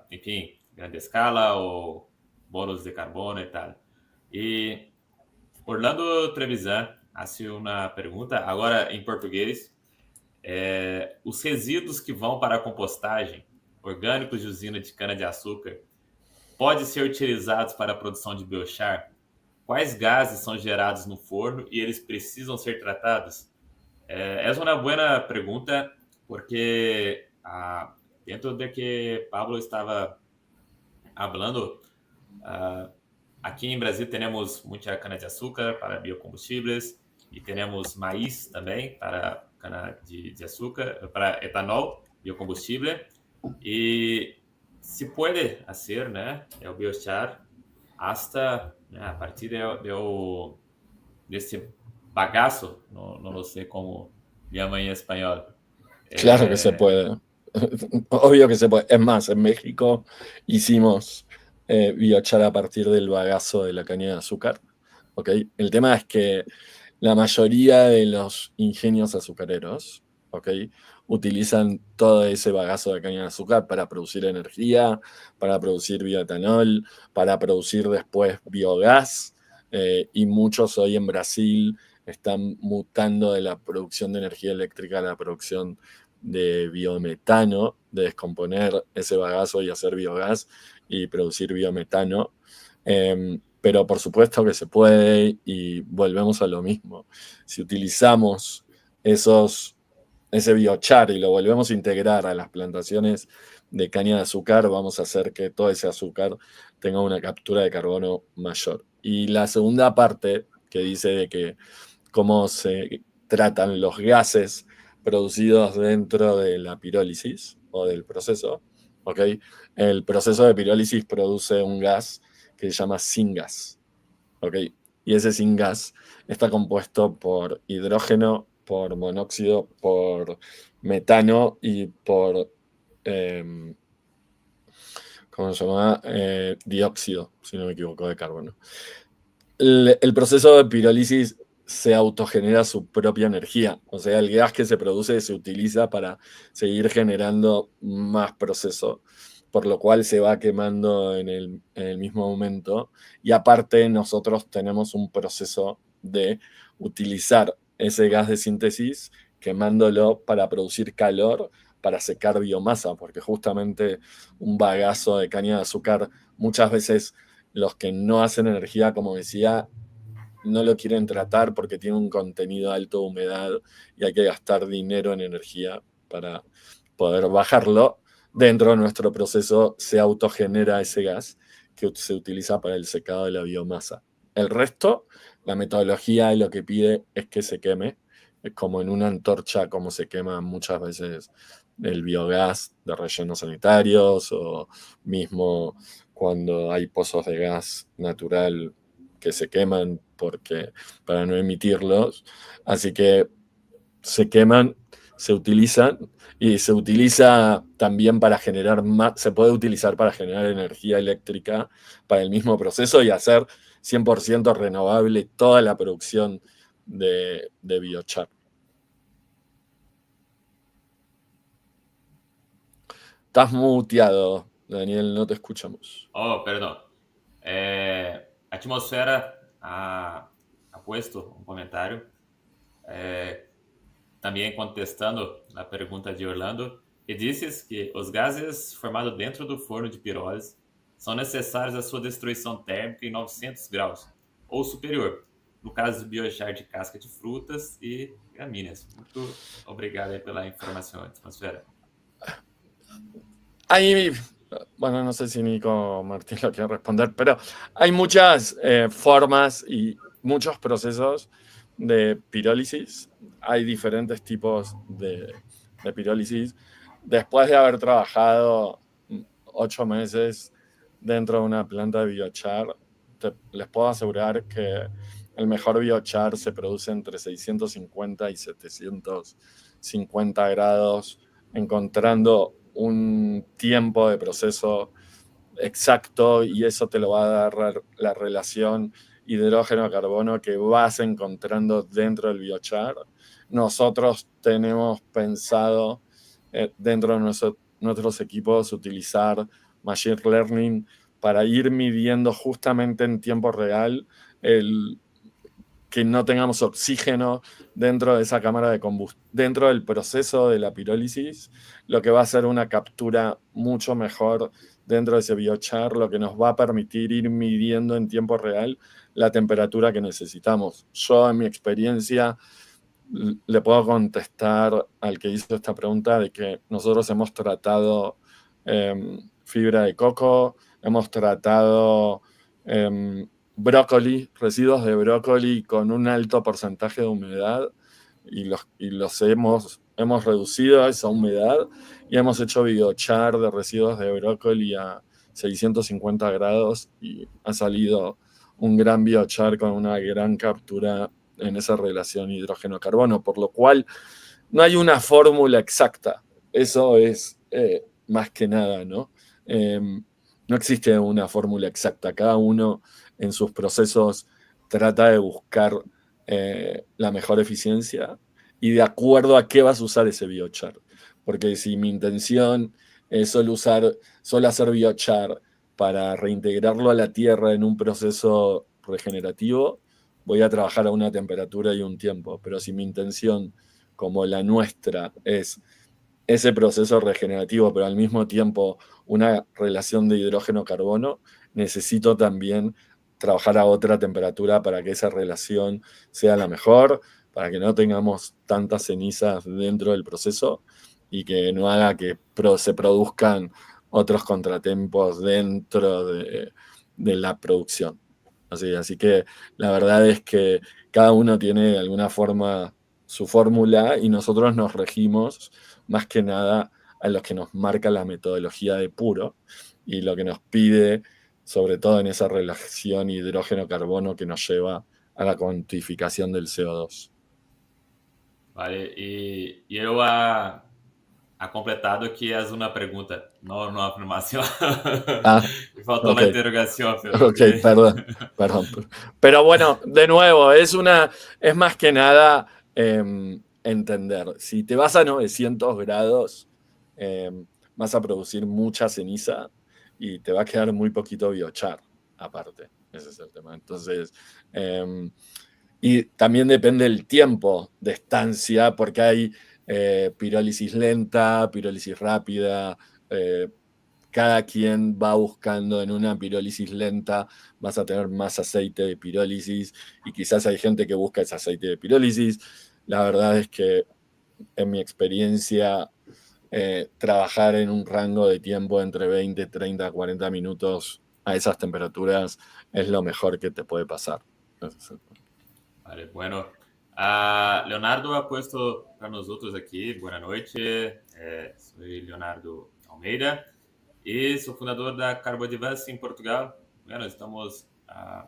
en fin, grande escala o bolos de carbono y tal. E Orlando Trevisan hace uma pergunta, agora em português. Os resíduos que vão para a compostagem, orgânicos de usina de cana-de-açúcar, podem ser utilizados para a produção de biochar? Quais gases são gerados no forno e eles precisam ser tratados? É uma boa pergunta, porque dentro de que Pablo estava falando, aqui em Brasil temos muita cana-de-açúcar para biocombustíveis e temos maíz também para cana-de-açúcar, para etanol, biocombustível. E se pode fazer, né, o biochar hasta, né, a partir desse bagaço, não sei como llama en español. Claro que se puede. Obvio que se puede. Es más, en México hicimos biochar a partir del bagazo de la caña de azúcar. ¿Okay? El tema es que la mayoría de los ingenios azucareros, ¿okay?, utilizan todo ese bagazo de caña de azúcar para producir energía, para producir bioetanol, para producir después biogás, y muchos hoy en Brasil están mutando de la producción de energía eléctrica a la producción de biometano, de descomponer ese bagazo y hacer biogás y producir biometano. Pero por supuesto que se puede, y volvemos a lo mismo. Si utilizamos ese biochar y lo volvemos a integrar a las plantaciones de caña de azúcar, vamos a hacer que todo ese azúcar tenga una captura de carbono mayor. Y la segunda parte, que dice de que cómo se tratan los gases producidos dentro de la pirólisis o del proceso, ¿ok? El proceso de pirólisis produce un gas que se llama syngas, ¿ok? Y ese syngas está compuesto por hidrógeno, por monóxido, por metano y por, ¿cómo se llama? Dióxido, si no me equivoco, de carbono. El proceso de pirólisis se autogenera su propia energía, o sea, el gas que se produce se utiliza para seguir generando más proceso, por lo cual se va quemando en el mismo momento. Y aparte nosotros tenemos un proceso de utilizar ese gas de síntesis, quemándolo para producir calor, para secar biomasa, porque justamente un bagazo de caña de azúcar, muchas veces los que no hacen energía, como decía, no lo quieren tratar porque tiene un contenido alto de humedad y hay que gastar dinero en energía para poder bajarlo. Dentro de nuestro proceso se autogenera ese gas que se utiliza para el secado de la biomasa. El resto, la metodología lo que pide es que se queme, es como en una antorcha, como se quema muchas veces el biogás de rellenos sanitarios, o mismo cuando hay pozos de gas natural que se queman para no emitirlos. Así que se queman, se utilizan, y se utiliza también para generar se puede utilizar para generar energía eléctrica para el mismo proceso y hacer 100% renovable toda la producción de biochar. Estás muteado, Daniel, no te escuchamos. Oh, perdón. Atmosfera ha puesto un comentario también contestando la pregunta de Orlando, que dices que os gases formados dentro do forno de pirólise são necessários à sua destruição térmica em 900 graus ou superior, no caso do biochar de casca de frutas e gramíneas. Muito obrigado aí pela informação, Atmosfera. Bueno, no sé si Nico Martín lo quiere responder, pero hay muchas formas y muchos procesos de pirólisis. Hay diferentes tipos de pirólisis. Después de haber trabajado 8 meses dentro de una planta de biochar, les puedo asegurar que el mejor biochar se produce entre 650 y 750 grados, encontrando un tiempo de proceso exacto, y eso te lo va a dar la relación hidrógeno-carbono que vas encontrando dentro del biochar. Nosotros tenemos pensado dentro de nuestros equipos utilizar Machine Learning para ir midiendo justamente en tiempo real que no tengamos oxígeno dentro de esa cámara de combustión, dentro del proceso de la pirólisis, lo que va a ser una captura mucho mejor dentro de ese biochar, lo que nos va a permitir ir midiendo en tiempo real la temperatura que necesitamos. Yo, en mi experiencia, le puedo contestar al que hizo esta pregunta de que nosotros hemos tratado fibra de coco, hemos tratado brócoli, residuos de brócoli con un alto porcentaje de humedad, y los hemos reducido a esa humedad y hemos hecho biochar de residuos de brócoli a 650 grados y ha salido un gran biochar con una gran captura en esa relación hidrógeno-carbono, por lo cual no hay una fórmula exacta. Eso es más que nada, ¿no? No existe una fórmula exacta. Cada uno en sus procesos trata de buscar la mejor eficiencia y de acuerdo a qué vas a usar ese biochar. Porque si mi intención es solo hacer biochar para reintegrarlo a la tierra en un proceso regenerativo, voy a trabajar a una temperatura y un tiempo. Pero si mi intención, como la nuestra, es ese proceso regenerativo, pero al mismo tiempo una relación de hidrógeno-carbono, necesito también trabajar a otra temperatura para que esa relación sea la mejor, para que no tengamos tantas cenizas dentro del proceso y que no haga que se produzcan otros contratiempos dentro de la producción. Así que la verdad es que cada uno tiene de alguna forma su fórmula y nosotros nos regimos más que nada a lo que nos marca la metodología de Puro y lo que nos pide, sobre todo en esa relación hidrógeno-carbono que nos lleva a la cuantificación del CO2. Vale, e eu a completado que és uma pergunta, não uma afirmação. Me faltou okay. la interrogación. Ok, perdón. Pero bueno, de nuevo, es más que nada entender. Si te vas a 900 grados, vas a producir mucha ceniza y te va a quedar muy poquito biochar, aparte. Ese es el tema. Entonces, y también depende del tiempo de estancia, porque hay pirólisis lenta, pirólisis rápida. Cada quien va buscando en una pirólisis lenta, vas a tener más aceite de pirólisis y quizás hay gente que busca ese aceite de pirólisis. La verdad es que en mi experiencia, trabajar en un rango de tiempo entre 20, 30, 40 minutos a esas temperaturas es lo mejor que te puede pasar. Vale, bueno. Leonardo ha puesto para nosotros aquí, buena noche, soy Leonardo Almeida e sou fundador da Carbo Advance em Portugal. Bueno, estamos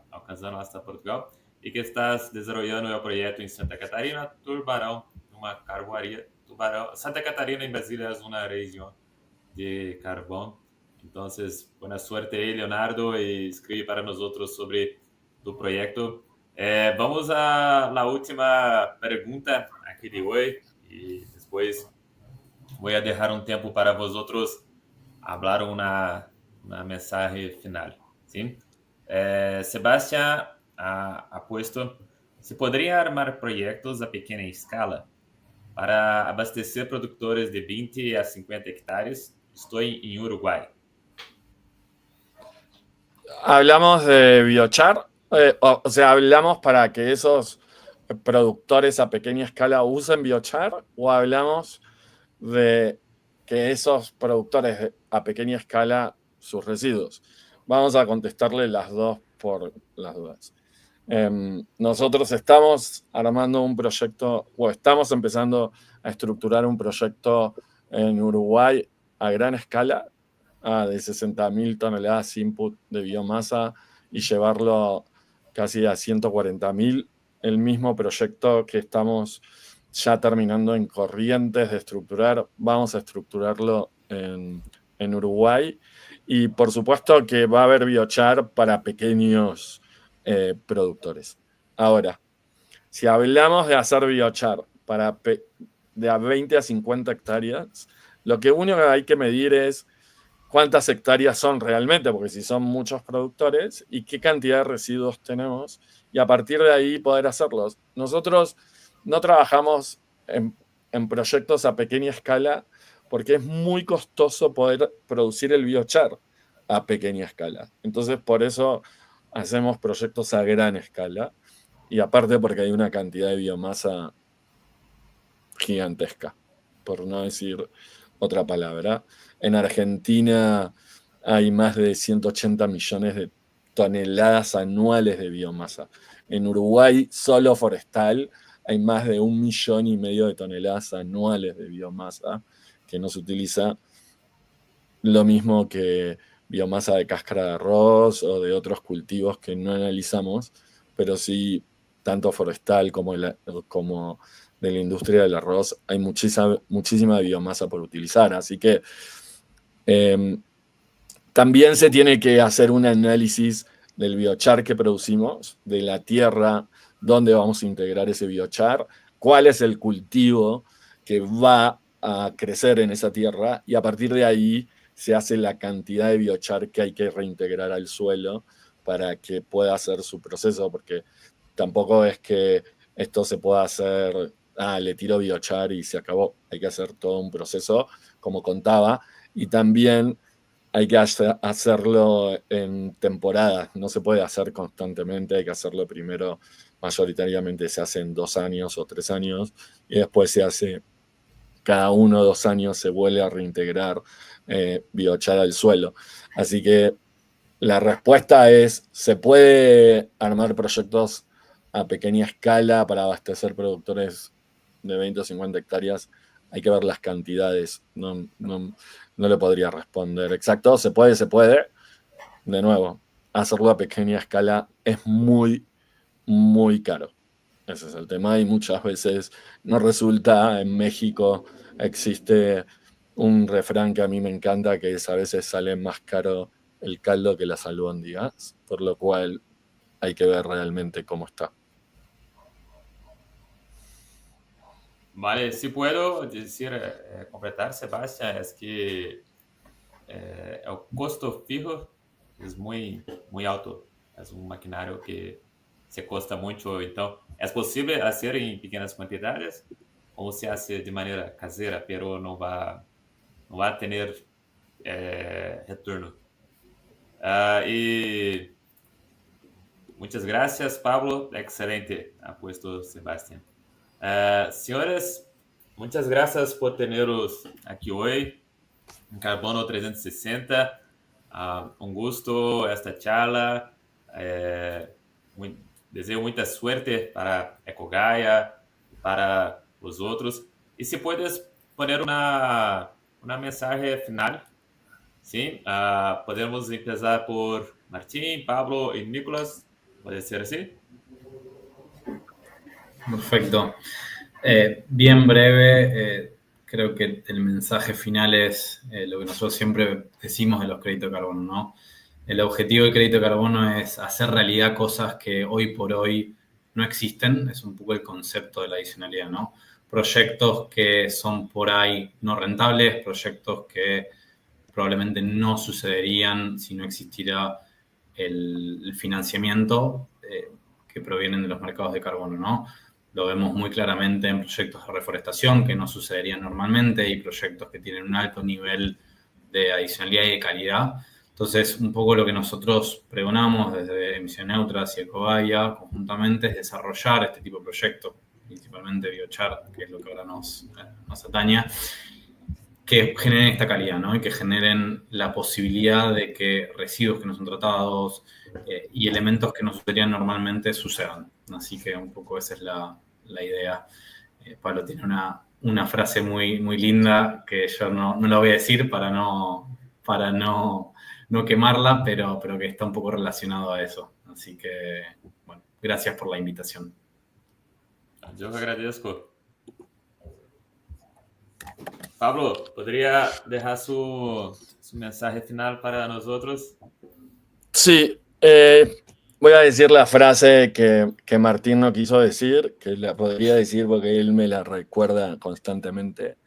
alcançando hasta Portugal e que estás desarrollando o projeto em Santa Catarina, Tubarão, uma carboaria. Tubarão, Santa Catarina em Brasília é uma região de carvão. Então, buena suerte aí, Leonardo, e escreve para nós sobre o projeto. Vamos a la última pregunta aquí de hoy y después voy a dejar un tiempo para vosotros hablar una mensaje final. ¿Sí? Sebastián ha puesto, ¿se podría armar proyectos a pequeña escala para abastecer productores de 20 a 50 hectáreas? Estoy en Uruguay. ¿Hablamos de biochar O sea, ¿hablamos para que esos productores a pequeña escala usen biochar o hablamos de que esos productores a pequeña escala sus residuos? Vamos a contestarle las dos por las dudas. Nosotros estamos armando un proyecto, o estamos empezando a estructurar un proyecto en Uruguay a gran escala, de 60.000 toneladas input de biomasa y llevarlo casi a 140.000. El mismo proyecto que estamos ya terminando en Corrientes de estructurar, vamos a estructurarlo en Uruguay. Y por supuesto que va a haber biochar para pequeños productores. Ahora, si hablamos de hacer biochar para de a 20 a 50 hectáreas, lo que único que hay que medir es cuántas hectáreas son realmente, porque si son muchos productores, y qué cantidad de residuos tenemos, y a partir de ahí poder hacerlos. Nosotros no trabajamos en proyectos a pequeña escala porque es muy costoso poder producir el biochar a pequeña escala. Entonces, por eso hacemos proyectos a gran escala, y aparte porque hay una cantidad de biomasa gigantesca, por no decir otra palabra. En Argentina hay más de 180 millones de toneladas anuales de biomasa. En Uruguay, solo forestal, hay más de 1,5 millones de toneladas anuales de biomasa que no se utiliza. Lo mismo que biomasa de cáscara de arroz o de otros cultivos que no analizamos, pero sí, tanto forestal como de la industria del arroz, hay muchísima biomasa por utilizar. Así que también se tiene que hacer un análisis del biochar que producimos, de la tierra, dónde vamos a integrar ese biochar, cuál es el cultivo que va a crecer en esa tierra, y a partir de ahí se hace la cantidad de biochar que hay que reintegrar al suelo para que pueda hacer su proceso, porque tampoco es que esto se pueda hacer, le tiro biochar y se acabó. Hay que hacer todo un proceso, como contaba, y también hay que hacerlo en temporadas. No se puede hacer constantemente, hay que hacerlo primero, mayoritariamente se hace en 2 años o 3 años, y después se hace cada 1 o 2 años, se vuelve a reintegrar biochar al suelo. Así que la respuesta es, ¿se puede armar proyectos a pequeña escala para abastecer productores de 20 o 50 hectáreas? Hay que ver las cantidades. No le podría responder exacto. ¿Se puede? De nuevo, hacerlo a pequeña escala es muy, muy caro. Ese es el tema, y muchas veces no resulta. En México existe un refrán que a mí me encanta, que es: a veces sale más caro el caldo que las albóndigas, por lo cual hay que ver realmente cómo está. Vale, si puedo decir, completar, Sebastián, es que el costo fijo es muy alto. Es un maquinario que se cuesta mucho. Entonces, es posible hacer en pequeñas cantidades o se hace de manera casera, pero no va a tener retorno. Y muchas gracias, Pablo. Excelente apuesto, Sebastián. Señores, muchas gracias por tenerlos aquí hoy en Carbono 360. Un gusto esta charla. Deseo mucha suerte para Ecogaia, para los otros. Y si puedes poner una mensaje final, ¿sí? Podemos empezar por Martín, Pablo y Nicolás. ¿Puede ser así? Perfecto. Bien breve, creo que el mensaje final es lo que nosotros siempre decimos de los créditos de carbono, ¿no? El objetivo del crédito de carbono es hacer realidad cosas que hoy por hoy no existen. Es un poco el concepto de la adicionalidad, ¿no? Proyectos que son por ahí no rentables, proyectos que probablemente no sucederían si no existiera el financiamiento que provienen de los mercados de carbono, ¿no? Lo vemos muy claramente en proyectos de reforestación que no sucederían normalmente, y proyectos que tienen un alto nivel de adicionalidad y de calidad. Entonces, un poco lo que nosotros pregonamos desde Emisión Neutra hacia Ecogaya conjuntamente es desarrollar este tipo de proyectos, principalmente biochar, que es lo que ahora nos atañe, que generen esta calidad, ¿no? Y que generen la posibilidad de que residuos que no son tratados y elementos que no sucederían normalmente sucedan. Así que un poco esa es la idea. Pablo tiene una frase muy, muy linda que yo no la voy a decir para no quemarla, pero que está un poco relacionado a eso. Así que, bueno, gracias por la invitación. Yo que agradezco. Pablo, ¿podría dejar su mensaje final para nosotros? Sí, voy a decir la frase que Martín no quiso decir, que la podría decir porque él me la recuerda constantemente,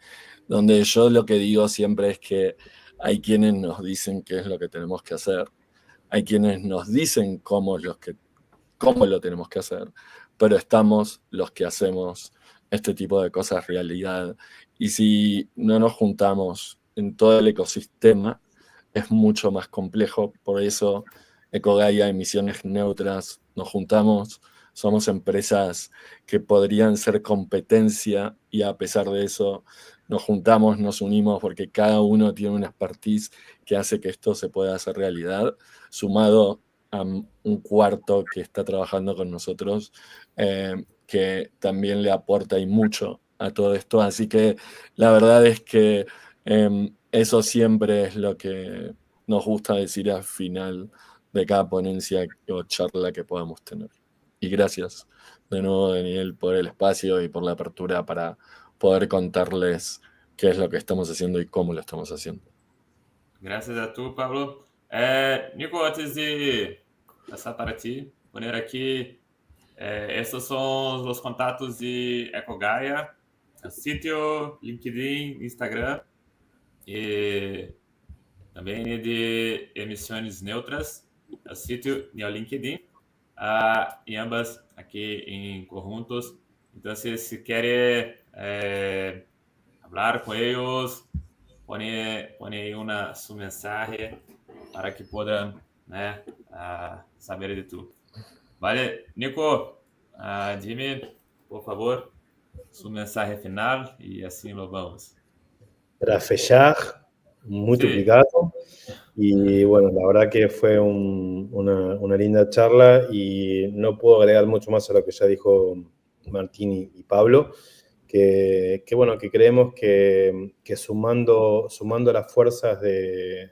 donde yo lo que digo siempre es que hay quienes nos dicen qué es lo que tenemos que hacer, hay quienes nos dicen cómo lo tenemos que hacer, pero estamos los que hacemos este tipo de cosas realidad. Y si no nos juntamos en todo el ecosistema, es mucho más complejo. Por eso Ecogaya, Emisiones Neutras, nos juntamos, somos empresas que podrían ser competencia y a pesar de eso nos juntamos, nos unimos porque cada uno tiene una expertise que hace que esto se pueda hacer realidad, sumado a un cuarto que está trabajando con nosotros, que también le aporta y mucho a todo esto. Así que la verdad es que eso siempre es lo que nos gusta decir al final de cada ponencia o charla que podamos tener. Y gracias de nuevo, Daniel, por el espacio y por la apertura para poder contarles qué es lo que estamos haciendo y cómo lo estamos haciendo. Gracias a tú, Pablo. Nico, antes de pasar para ti, poner aquí, estos son los contactos de Ecogaya, el sitio, LinkedIn, Instagram, y también de Emisiones Neutras, el sitio y el LinkedIn, y ambas aquí en conjuntos. Entonces, si quiere hablar con ellos, pone aí su mensaje para que puedan saber de tú. Vale, Nico, dime, por favor, su mensaje final y así lo vamos. Para fechar, muito obrigado. Y bueno, la verdad que fue una linda charla y no puedo agregar mucho más a lo que ya dijo Martín y Pablo, que bueno, que creemos que sumando las fuerzas de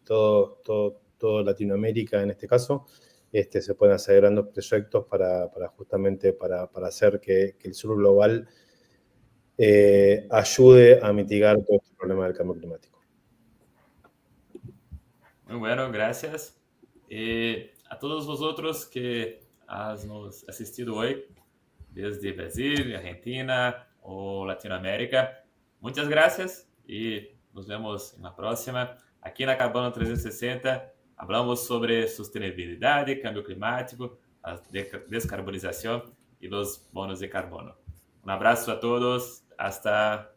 todo Latinoamérica en este caso, se pueden hacer grandes proyectos para justamente para hacer que el sur global ayude a mitigar todo este problema del cambio climático. Muy bueno, gracias. A todos vosotros que has nos asistido hoy, desde Brasil, Argentina o Latinoamérica, muchas gracias y nos vemos en la próxima. Aquí en Carbono 360 hablamos sobre sostenibilidad, cambio climático, la descarbonización y los bonos de carbono. Un abrazo a todos, hasta